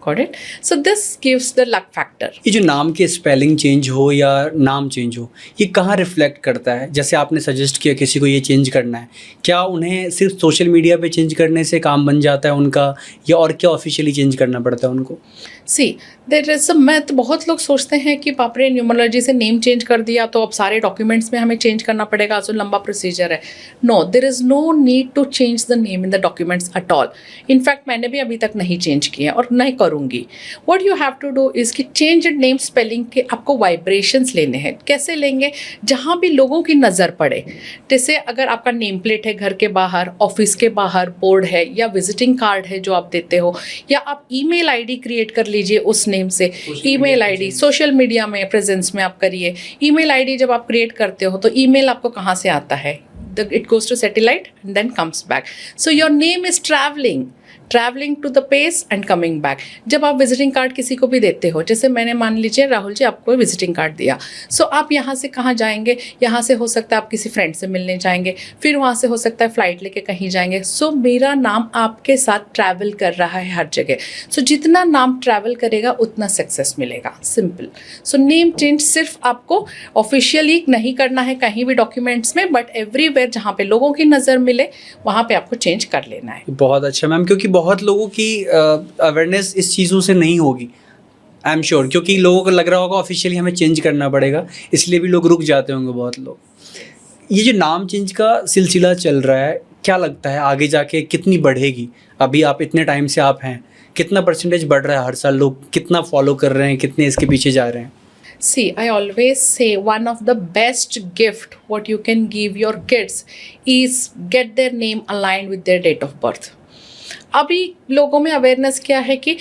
Got it? So this gives the luck factor. ये जो नाम के स्पेलिंग चेंज हो या नाम चेंज हो, ये कहाँ रिफ्लेक्ट करता है? जैसे आपने सजेस्ट किया किसी को ये चेंज करना है, क्या उन्हें सिर्फ सोशल मीडिया पे चेंज करने से काम बन जाता है उनका, या और क्या ऑफिशियली चेंज करना पड़ता है उनको? सी देर इज अ मैथ। बहुत लोग सोचते हैं कि बाप रे न्यूमरोलॉजी से नेम चेंज कर दिया तो अब सारे डॉक्यूमेंट्स में हमें चेंज करना पड़ेगा, सो लंबा प्रोसीजर है। No, there is no need to change the name in the documents at all. In fact मैंने भी अभी तक नहीं चेंज किया और नहीं करूँगी। What you have to do is कि चेंज नेम स्पेलिंग के आपको वाइब्रेशंस लेने हैं। कैसे लेंगे? जहाँ भी लोगों की नज़र पड़े। जैसे अगर आपका नेम प्लेट है घर के बाहर, ऑफिस के बाहर बोर्ड है, या विजिटिंग कार्ड है जो आप देते हो, या आप ईमेल आईडी क्रिएट कर लीजिए उस नेम से। ईमेल आईडी सोशल मीडिया में प्रेजेंस में आप करिए। ईमेल आईडी जब आप क्रिएट करते हो तो ईमेल आपको कहाँ से आता है? it goes to satellite and then comes back. So your name is traveling to the place and coming back. जब आप विजिटिंग कार्ड किसी को भी देते हो, जैसे मैंने मान लीजिए राहुल जी आपको विजिटिंग कार्ड दिया, सो आप यहाँ से कहाँ जाएंगे, यहाँ से हो सकता है आप किसी फ्रेंड से मिलने जाएंगे, फिर वहाँ से हो सकता है फ्लाइट लेके कहीं जाएंगे. सो मेरा नाम आपके साथ ट्रैवल कर रहा है हर जगह. सो जितना नाम ट्रैवल करेगा उतना सक्सेस मिलेगा. सिंपल. सो नेम चेंज सिर्फ आपको ऑफिशियली नहीं करना है कहीं भी डॉक्यूमेंट्स में, बट एवरीवेयर जहाँ पे लोगों की नज़र मिले वहाँ पे आपको चेंज कर लेना है. बहुत अच्छा मैम, क्योंकि बहुत लोगों की अवेयरनेस इस चीज़ों से नहीं होगी, आई एम श्योर, क्योंकि लोगों को लग रहा होगा ऑफिशियली हमें चेंज करना पड़ेगा, इसलिए भी लोग रुक जाते होंगे बहुत लोग. ये जो नाम चेंज का सिलसिला चल रहा है, क्या लगता है आगे जाके कितनी बढ़ेगी? अभी आप इतने टाइम से आप हैं, कितना परसेंटेज बढ़ रहा है हर साल, लोग कितना फॉलो कर रहे हैं, कितने इसके पीछे जा रहे हैं? See, I always say one of the best gift what you can give your kids is get their name aligned with their date of birth. अभी लोगों में अवेयरनेस क्या है कि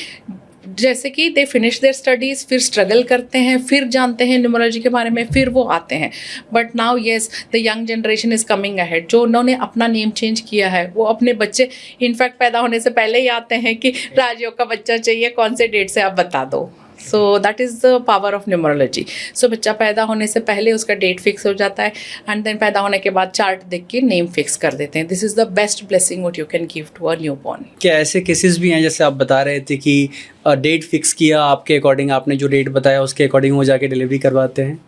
जैसे कि दे फिनिश देयर स्टडीज़, फिर स्ट्रगल करते हैं, फिर जानते हैं न्यूमरोलॉजी के बारे में, फिर वो आते हैं. But now yes the young generation is coming ahead. जो उन्होंने अपना नेम चेंज किया है वो अपने बच्चे इनफैक्ट पैदा होने से पहले ही आते हैं कि राजयोग का बच्चा चाहिए, कौन से डेट से आप बता दो. So that is the power of numerology. So बच्चा पैदा होने से पहले उसका डेट फिक्स हो जाता है एंड देन पैदा होने के बाद चार्ट देख के नेम फिक्स कर देते हैं. This is the best blessing what you can give to a new born. क्या ऐसे केसेस भी हैं जैसे आप बता रहे थे कि डेट फिक्स किया आपके अकॉर्डिंग, आपने जो डेट बताया उसके अकॉर्डिंग वो जाके डिलीवरी करवाते हैं?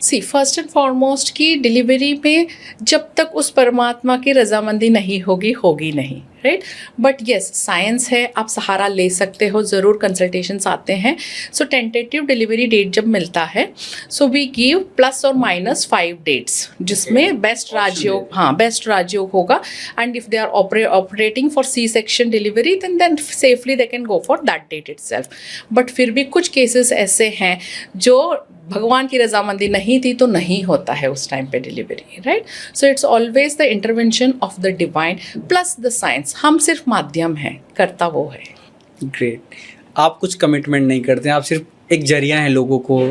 सी फर्स्ट एंड फॉरमोस्ट की डिलीवरी में जब तक उस परमात्मा की रजामंदी नहीं होगी नहीं, राइट. बट येस साइंस है, आप सहारा ले सकते हो, ज़रूर कंसल्टेशंस आते हैं. सो टेंटेटिव डिलीवरी डेट जब मिलता है so we give +or-5 dates जिसमें बेस्ट राजयोग, हाँ बेस्ट राजयोग होगा. And if they are operating for C section delivery then safely they can go for that date itself. But फिर भी कुछ केसेस ऐसे हैं जो भगवान की रजामंदी नहीं थी तो नहीं होता है उस टाइम पे delivery, right. So it's always the intervention of the divine plus the science. हम सिर्फ माध्यम हैं, करता वो है. ग्रेट. आप कुछ कमिटमेंट नहीं करते हैं, आप सिर्फ एक जरिया हैं लोगों को.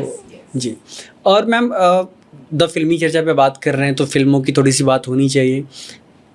जी. और मैम द फिल्मी चर्चा पे बात कर रहे हैं तो फिल्मों की थोड़ी सी बात होनी चाहिए.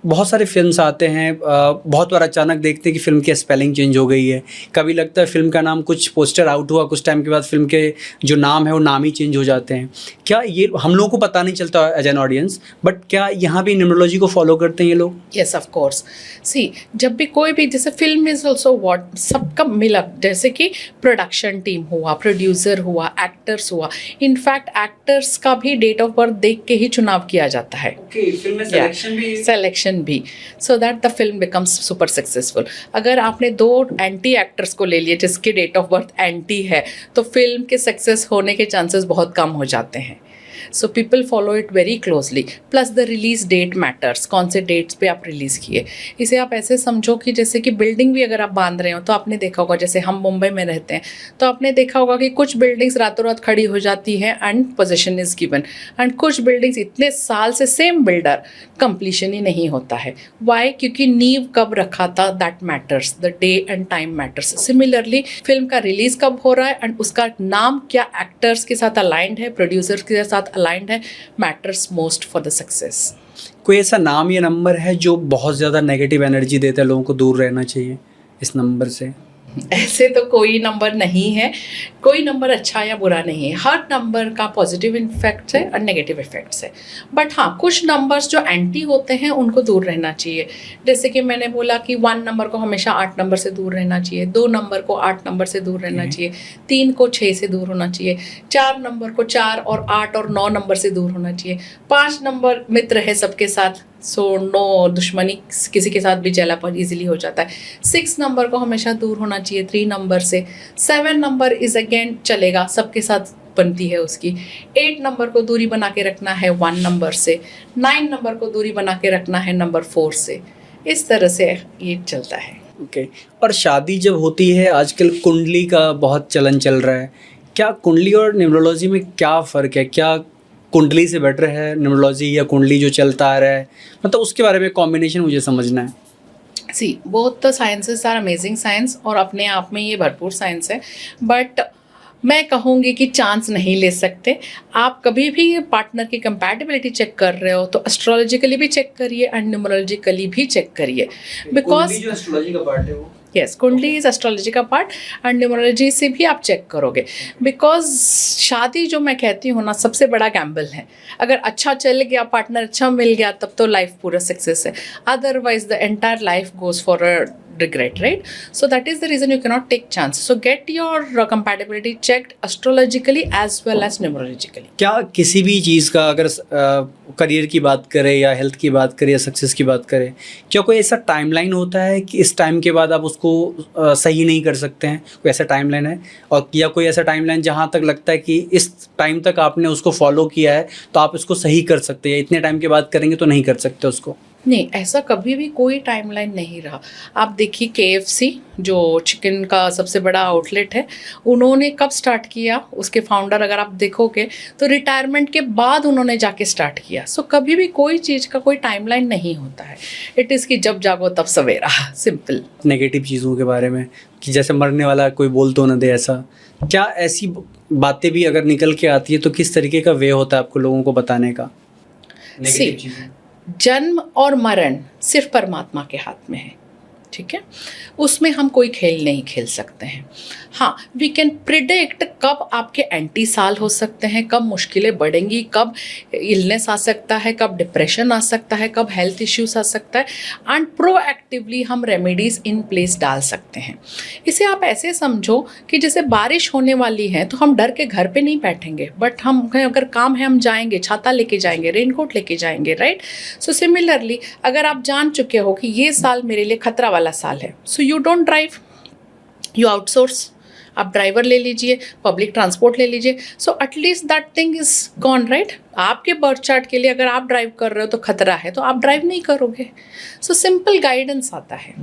बहुत सारे फिल्म्स आते हैं, बहुत बार अचानक देखते हैं कि फ़िल्म की स्पेलिंग चेंज हो गई है. कभी लगता है फ़िल्म का नाम, कुछ पोस्टर आउट हुआ, कुछ टाइम के बाद फ़िल्म के जो नाम है वो नाम ही चेंज हो जाते हैं. क्या ये हम लोगों को पता नहीं चलता एज एन ऑडियंस, बट क्या यहाँ भी न्यूमरोलॉजी को फॉलो करते हैं ये लोग? Yes of course. सी जब भी कोई भी, जैसे फिल्म इज़ ऑल्सो व्हाट, सबका मिलक, जैसे कि प्रोडक्शन टीम हुआ, प्रोड्यूसर हुआ, एक्टर्स हुआ. इनफैक्ट एक्टर्स का भी डेट ऑफ बर्थ देख के ही चुनाव किया जाता है. फिल्म में सिलेक्शन भी, so that the film becomes super successful. अगर आपने 2 एंटी एक्टर्स को ले लिए जिसकी डेट ऑफ बर्थ एंटी है तो फिल्म के सक्सेस होने के चांसेस बहुत कम हो जाते हैं. So people follow it very closely. Plus the release date matters, कौन से डेट्स पे आप रिलीज़ किए. इसे आप ऐसे समझो कि जैसे कि बिल्डिंग भी अगर आप बांध रहे हो तो आपने देखा होगा, जैसे हम मुंबई में रहते हैं तो आपने देखा होगा कि कुछ बिल्डिंग्स रातों रात खड़ी हो जाती हैं and position is given, and कुछ बिल्डिंग्स इतने साल से सेम बिल्डर कंप्लीशन ही नहीं होता है. वाई? क्योंकि नींव कब रखा था, that matters, the day and time matters. Similarly film का रिलीज़ कब हो रहा है एंड उसका नाम क्या एक्टर्स के साथ अलाइंड है, प्रोड्यूसर्स के साथ अलाइंड है, matters most for the success. कोई ऐसा नाम या नंबर है जो बहुत ज़्यादा नेगेटिव एनर्जी देता है, लोगों को दूर रहना चाहिए इस नंबर से? ऐसे तो कोई नंबर नहीं है, कोई नंबर अच्छा या बुरा नहीं है. हर नंबर का पॉजिटिव इफेक्ट्स है और नेगेटिव इफेक्ट्स है. बट हाँ, कुछ नंबर्स जो एंटी होते हैं उनको दूर रहना चाहिए. जैसे कि मैंने बोला कि 1 नंबर को हमेशा 8 नंबर से दूर रहना चाहिए, 2 नंबर को 8 नंबर से दूर रहना चाहिए, 3 को 6 से दूर होना चाहिए, 4 नंबर को 4 और 8 और 9 नंबर से दूर होना चाहिए, 5 नंबर मित्र है सबके साथ, सो नो दुश्मनी, किसी के साथ भी जलापन इजीली हो जाता है. 6 नंबर को हमेशा दूर होना चाहिए 3 नंबर से. 7 नंबर इज़ अगेन चलेगा, सबके साथ बनती है उसकी. 8 नंबर को दूरी बना के रखना है 1 नंबर से. 9 नंबर को दूरी बना के रखना है नंबर 4 से. इस तरह से ये चलता है. ओके. और शादी जब होती है, आजकल कुंडली का बहुत चलन चल रहा है. क्या कुंडली और न्यूमरोलॉजी में क्या फ़र्क है? क्या कुंडली से बेटर है न्यूमरोलॉजी या कुंडली जो चलता आ रहा है, मतलब उसके बारे में कॉम्बिनेशन मुझे समझना है. See both the sciences are amazing science और अपने आप में ये भरपूर साइंस है. बट मैं कहूँगी कि चांस नहीं ले सकते। आप कभी भी पार्टनर की कंपैटिबिलिटी चेक कर रहे हो तो एस्ट्रोलॉजिकली भी चेक करिए एंड न्यूमरोलॉजिकली भी चेक करिए, बिकॉज जो एस्ट्रोलॉजी का पार्ट है वो यस, कुंडली इज एस्ट्रोलॉजी का पार्ट एंड न्यूमरोलॉजी से भी आप चेक करोगे, बिकॉज शादी जो मैं कहती हूँ ना सबसे बड़ा गैम्बल है। अगर अच्छा चल गया, पार्टनर अच्छा मिल गया, तब तो लाइफ पूरा सक्सेस है, otherwise the entire life goes for a regret, right? So that is the reason you cannot take chances. So get your compatibility checked astrologically as well as numerologically. क्या किसी भी चीज़ का अगर करियर की बात करें या हेल्थ की बात करें या सक्सेस की बात करें, क्या कोई ऐसा टाइमलाइन होता है कि इस टाइम के बाद आप उसको सही नहीं कर सकते हैं? कोई ऐसा टाइमलाइन है? और या कोई ऐसा टाइमलाइन जहाँ तक लगता है कि इस टाइम तक आपने उसको फॉलो किया है तो आप इसको सही कर सकते हैं, इतने टाइम के बाद करेंगे तो नहीं कर सकते उसको? नहीं, ऐसा कभी भी कोई टाइमलाइन नहीं रहा। आप देखिए KFC जो चिकन का सबसे बड़ा आउटलेट है, उन्होंने कब स्टार्ट किया, उसके फाउंडर अगर आप देखोगे तो रिटायरमेंट के बाद उन्होंने जाके स्टार्ट किया। सो कभी भी कोई चीज़ का कोई टाइमलाइन नहीं होता है। इट इज़ कि जब जागो तब सवेरा, सिंपल। नेगेटिव चीज़ों के बारे में कि जैसे मरने वाला कोई बोल तो न दे, ऐसा क्या ऐसी बातें भी अगर निकल के आती है तो किस तरीके का वे होता है आपको लोगों को बताने का? नेगेटिव चीज़ें जन्म और मरण सिर्फ परमात्मा के हाथ में है, ठीक है, उसमें हम कोई खेल नहीं खेल सकते हैं। हाँ, वी कैन प्रिडिक्ट कब आपके एंटी साल हो सकते हैं, कब मुश्किलें बढ़ेंगी, कब इलनेस आ सकता है, कब डिप्रेशन आ सकता है, कब हेल्थ इश्यूज आ सकता है, एंड प्रोएक्टिवली हम रेमेडीज़ इन प्लेस डाल सकते हैं। इसे आप ऐसे समझो कि जैसे बारिश होने वाली है तो हम डर के घर पे नहीं बैठेंगे, बट हम अगर काम है हम जाएंगे, छाता लेके जाएंगे, रेनकोट लेके जाएंगे, राइट? सो सिमिलरली अगर आप जान चुके हो कि ये साल मेरे लिए खतरा वाला साल है, so you don't drive, you outsource. आप ड्राइवर ले लीजिए, पब्लिक ट्रांसपोर्ट ले लीजिए, so at least that thing is gone, right? आपके बर्थ चार्ट के लिए अगर आप ड्राइव कर रहे हो तो खतरा है, तो आप ड्राइव नहीं करोगे। सो सिंपल गाइडेंस आता है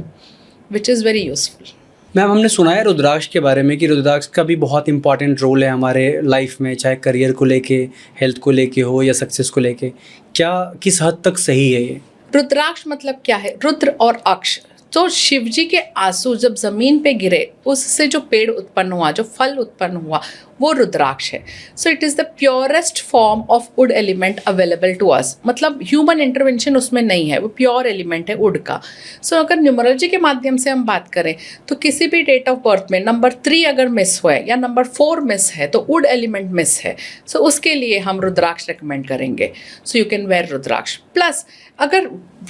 which is very useful. Ma'am, हमने सुना है रुद्राक्ष के बारे में कि रुद्राक्ष का भी बहुत इंपॉर्टेंट रोल है हमारे लाइफ में, चाहे करियर को लेके, हेल्थ को लेके हो या सक्सेस को लेके। क्या किस हद तक सही है ये? रुद्राक्ष मतलब क्या है? रुद्र और अक्ष। तो शिव जी के आंसू जब जमीन पे गिरे, उससे जो पेड़ उत्पन्न हुआ, जो फल उत्पन्न हुआ, वो रुद्राक्ष है। So it is the purest form of wood element available to us. मतलब ह्यूमन इंटरवेंशन उसमें नहीं है, वो प्योर एलिमेंट है वुड का। सो अगर न्यूमरोलॉजी के माध्यम से हम बात करें तो किसी भी डेट ऑफ बर्थ में नंबर 3 अगर मिस हुआ है या नंबर 4 मिस है तो वुड एलिमेंट मिस है। सो उसके लिए हम रुद्राक्ष रिकमेंड करेंगे। So you can wear rudraksha. Plus अगर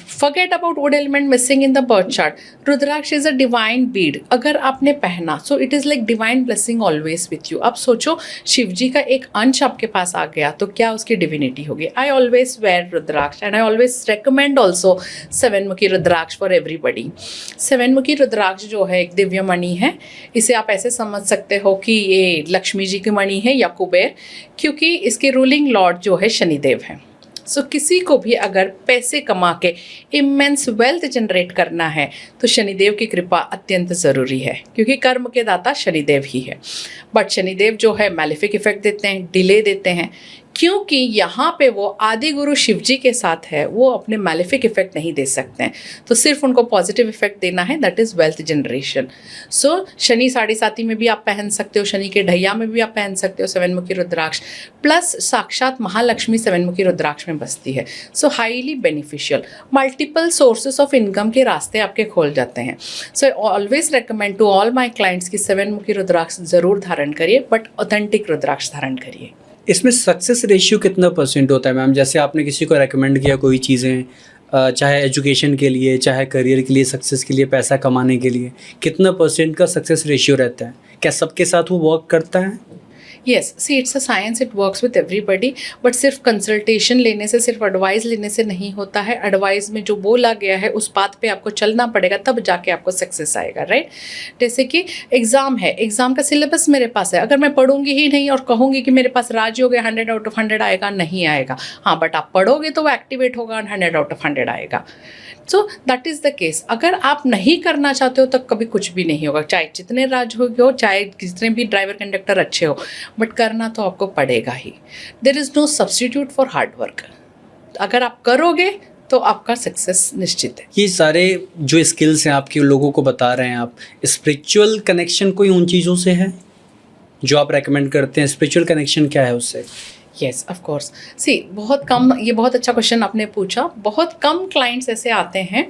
forget about wood element missing in the birth chart, rudraksha is a divine bead. अगर आपने पहना, so it is like divine blessing always with you. अब सोचो शिव जी का एक अंश आपके पास आ गया तो क्या उसकी डिविनिटी होगी। I always wear rudraksha and I always recommend also 7-मुखी रुद्राक्ष फॉर एवरीबडी। 7-मुखी रुद्राक्ष जो है एक दिव्य मणि है। इसे आप ऐसे समझ सकते हो कि ये लक्ष्मी जी की मणि है या कुबेर, क्योंकि इसके रूलिंग लॉर्ड जो है शनिदेव है। सो किसी को भी अगर पैसे कमा के इमेंस वेल्थ जनरेट करना है तो शनिदेव की कृपा अत्यंत ज़रूरी है, क्योंकि कर्म के दाता शनिदेव ही है। बट शनिदेव जो है मैलेफिक इफेक्ट देते हैं, डिले देते हैं, क्योंकि यहाँ पे वो आदि गुरु शिव जी के साथ है, वो अपने मैलेफिक इफेक्ट नहीं दे सकते हैं। तो सिर्फ उनको पॉजिटिव इफेक्ट देना है, दैट इज़ वेल्थ जनरेशन। सो शनि 7.5 में भी आप पहन सकते हो, शनि के ढैया में भी आप पहन सकते हो 7-मुखी रुद्राक्ष। प्लस साक्षात महालक्ष्मी 7-मुखी रुद्राक्ष में बसती है। So highly beneficial, multiple sources of income के रास्ते आपके खोल जाते हैं। So always recommend to all my clients की 7-मुखी रुद्राक्ष ज़रूर धारण करिए, बट ऑथेंटिक रुद्राक्ष धारण करिए। इसमें सक्सेस रेशियो कितना % होता है मैम? जैसे आपने किसी को रेकमेंड किया कोई चीज़ें, चाहे एजुकेशन के लिए, चाहे करियर के लिए, सक्सेस के लिए, पैसा कमाने के लिए, कितना % का सक्सेस रेशियो रहता है? क्या सबके साथ वो वर्क करता है? Yes, see it's a science, it works with everybody. But सिर्फ कंसल्टेशन लेने से, सिर्फ एडवाइस लेने से नहीं होता है। एडवाइस में जो बोला गया है उस बात पे आपको चलना पड़ेगा, तब जाके आपको सक्सेस आएगा, राइट? जैसे कि एग्ज़ाम है, एग्ज़ाम का सिलेबस मेरे पास है, अगर मैं पढ़ूंगी ही नहीं और कहूँगी कि मेरे पास राजयोग 100 आउट ऑफ 100 आएगा, नहीं आएगा। हाँ, बट आप पढ़ोगे तो वो एक्टिवेट होगा और 100 आउट ऑफ 100 आएगा। सो दैट इज़ द केस। अगर आप नहीं करना चाहते हो तो कभी कुछ भी नहीं होगा, चाहे जितने राजयोग हो, चाहे जितने भी ड्राइवर कंडक्टर अच्छे हो, बट करना तो आपको पड़ेगा ही। There is no substitute for hard work. अगर आप करोगे तो आपका सक्सेस निश्चित है। ये सारे जो स्किल्स हैं आपके, लोगों को बता रहे हैं आप, स्पिरिचुअल कनेक्शन कोई उन चीज़ों से है? जो आप रेकमेंड करते हैं, स्पिरिचुअल कनेक्शन क्या है उससे? Yes of course. सी बहुत कम, ये बहुत अच्छा क्वेश्चन आपने पूछा। बहुत कम क्लाइंट्स ऐसे आते हैं।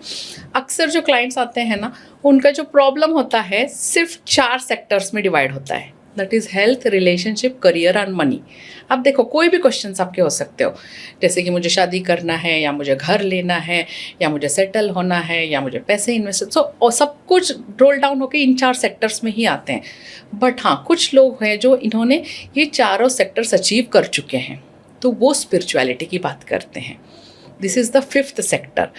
अक्सर जो क्लाइंट्स आते हैं ना, उनका जो प्रॉब्लम होता है सिर्फ 4 सेक्टर्स में डिवाइड होता है, that is health, relationship, career and money. अब देखो, कोई भी क्वेश्चन आपके हो सकते हो, जैसे कि मुझे शादी करना है, या मुझे घर लेना है, या मुझे सेटल होना है, या मुझे पैसे इन्वेस्ट, और सब कुछ रोल डाउन होकर इन 4 सेक्टर्स में ही आते हैं। बट हाँ, कुछ लोग हैं जो इन्होंने ये चारों सेक्टर्स अचीव कर चुके हैं, तो वो स्पिरिचुअलिटी की बात करते हैं। This is the 5th sector.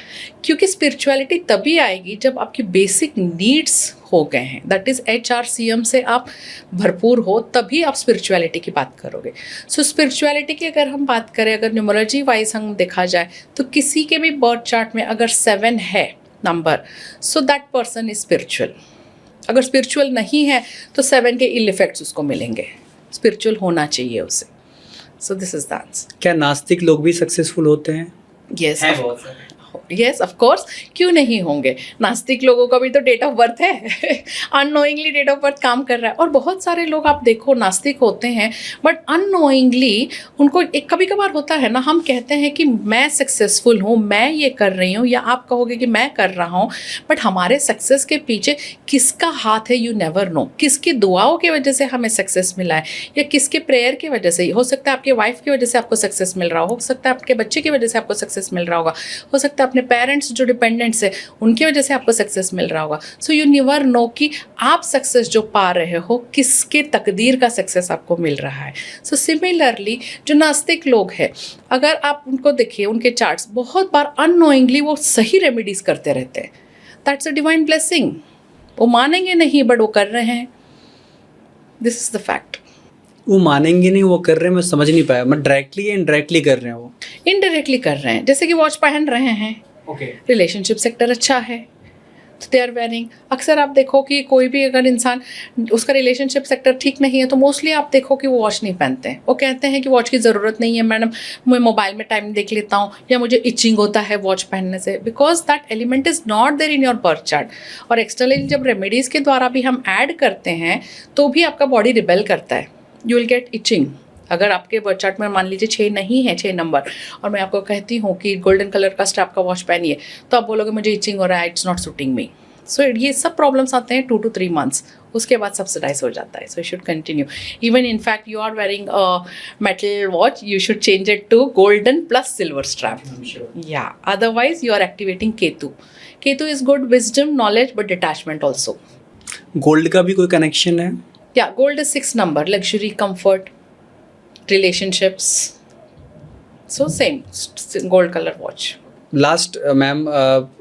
क्योंकि स्पिरिचुअलिटी तभी आएगी जब आपकी बेसिक नीड्स हो गए हैं, दैट इज़ HRCM से आप भरपूर हो, तभी आप स्पिरिचुअलिटी की बात करोगे। सो स्पिरिचुअलिटी की अगर हम बात करें, अगर न्यूमरोलॉजी वाइज हम देखा जाए, तो किसी के भी बर्थ चार्ट में अगर 7 है number, so that person is spiritual. अगर स्पिरिचुअल नहीं है तो 7 के इल इफेक्ट्स उसको मिलेंगे। स्पिरिचुअल होना चाहिए उसे। So this is the answer. क्या नास्तिक लोग भी सक्सेसफुल होते हैं? यस यस ऑफ कोर्स, क्यों नहीं होंगे। नास्तिक लोगों का भी तो डेट ऑफ बर्थ है, अननोइंगली डेट ऑफ बर्थ काम कर रहा है। और बहुत सारे लोग आप देखो नास्तिक होते हैं, बट अननोइंगली उनको एक कभी कभार होता है ना, हम कहते हैं कि मैं सक्सेसफुल हूँ, मैं ये कर रही हूँ, या आप कहोगे कि मैं कर रहा हूँ, बट हमारे सक्सेस के पीछे किसका हाथ है यू नेवर नो। किसकी दुआओं की वजह से हमें सक्सेस मिला है, या किसके प्रेयर की वजह से। हो सकता है आपके वाइफ की वजह से आपको सक्सेस मिल रहा हो सकता है आपके बच्चे की वजह से आपको सक्सेस मिल रहा होगा, हो सकता है अपने पेरेंट्स जो डिपेंडेंट्स है उनकी वजह से आपको सक्सेस मिल रहा होगा। सो यू नेवर नो कि आप सक्सेस जो पा रहे हो, किसके तकदीर का सक्सेस आपको मिल रहा है। सो सिमिलरली जो नास्तिक लोग हैं, अगर आप उनको देखिए, उनके चार्ट्स, बहुत बार अननोइंगली वो सही रेमेडीज करते रहते हैं। That's a divine blessing. वो मानेंगे नहीं बट वो कर रहे हैं। This is the fact. वो मानेंगे नहीं, वो कर रहे हैं, मैं समझ नहीं पाया। मैं डायरेक्टली या इनडायरेक्टली कर रहे हैं? वो इनडायरेक्टली कर रहे हैं, जैसे कि वॉच पहन रहे हैं, रिलेशनशिप सेक्टर अच्छा है तो दे आर वेयरिंग। अक्सर आप देखो कि कोई भी अगर इंसान, उसका रिलेशनशिप सेक्टर ठीक नहीं है, तो मोस्टली आप देखो कि वो वॉच नहीं पहनते हैं। वो कहते हैं कि वॉच की ज़रूरत नहीं है मैडम, मैं मोबाइल में टाइम देख लेता हूँ, या मुझे इचिंग होता है वॉच पहनने से, because that element is not there in your birth chart. और एक्सटर्नली जब रेमेडीज़ के द्वारा भी हम ऐड करते हैं, तो भी आपका बॉडी रिबेल करता है, यू विल गेट इचिंग। अगर आपके बर्थ चार्ट में मान लीजिए 6 नहीं है, 6 नंबर, और मैं आपको कहती हूँ कि गोल्डन कलर का स्ट्रैप का वॉच पहनिए, तो आप बोलोगे मुझे इचिंग हो रहा है, इट्स नॉट सूटिंग मी। सो ये सब प्रॉब्लम्स आते हैं 2 to 3 months, उसके बाद सब्सिडाइज हो जाता है। So you should continue. Even in fact you are wearing a metal watch, you should change it to golden plus silver strap. या otherwise you are activating Ketu. Ketu is good wisdom, knowledge, but detachment also. Gold का भी कोई connection है? या gold is 6 number, luxury, comfort, relationships, so same gold color watch। Last ma'am,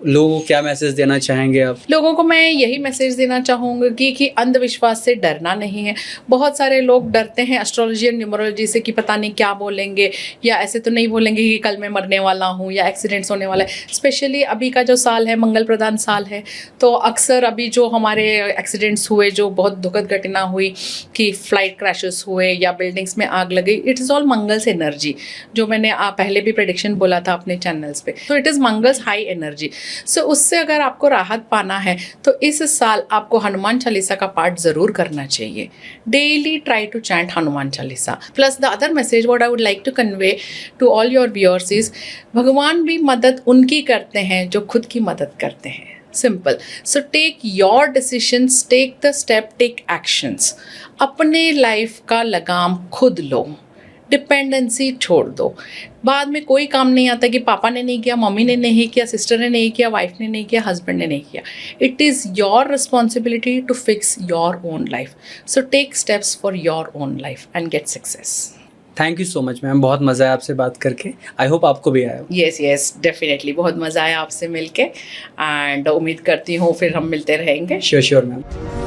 लोगों को क्या message देना चाहेंगे आप? लोगों को मैं यही मैसेज देना चाहूँगी कि अंधविश्वास से डरना नहीं है। बहुत सारे लोग डरते हैं एस्ट्रोलॉजी और न्यूमरोलॉजी से कि पता नहीं क्या बोलेंगे, या ऐसे तो नहीं बोलेंगे कि कल मैं मरने वाला हूँ या एक्सीडेंट्स होने वाला है। स्पेशली अभी का जो साल है मंगल प्रधान साल है, तो अक्सर अभी जो हमारे एक्सीडेंट्स हुए, जो बहुत दुखद घटना हुई कि फ्लाइट क्रैशेस हुए या बिल्डिंग्स में आग लगी, it is all Mangal's energy, जो मैंने पहले भी प्रेडिक्शन बोला था अपने चैनल्स पे। तो it is Mangal's high energy. So उससे अगर आपको राहत पाना है तो इस साल आपको हनुमान चालीसा का पाठ ज़रूर करना चाहिए। Daily try to chant Hanuman Chalisa. Plus the other message what I would like to convey to all your viewers is, भगवान भी मदद उनकी करते हैं जो खुद की मदद करते हैं। Simple. So take your decisions, take the step, take actions. अपने लाइफ का लगाम खुद लो, डिपेंडेंसी छोड़ दो। बाद में कोई काम नहीं आता कि पापा ने नहीं किया, मम्मी ने नहीं किया, सिस्टर ने नहीं किया, वाइफ ने नहीं किया, हस्बैंड ने नहीं किया। It is your responsibility to fix your own life. So take steps for your own life and get success. Thank you so much ma'am, बहुत मज़ा आया आपसे बात करके। आई होप आपको भी आया। यस डेफिनेटली बहुत मज़ा आया आपसे मिलके, एंड उम्मीद करती हूँ फिर हम मिलते रहेंगे। Sure ma'am.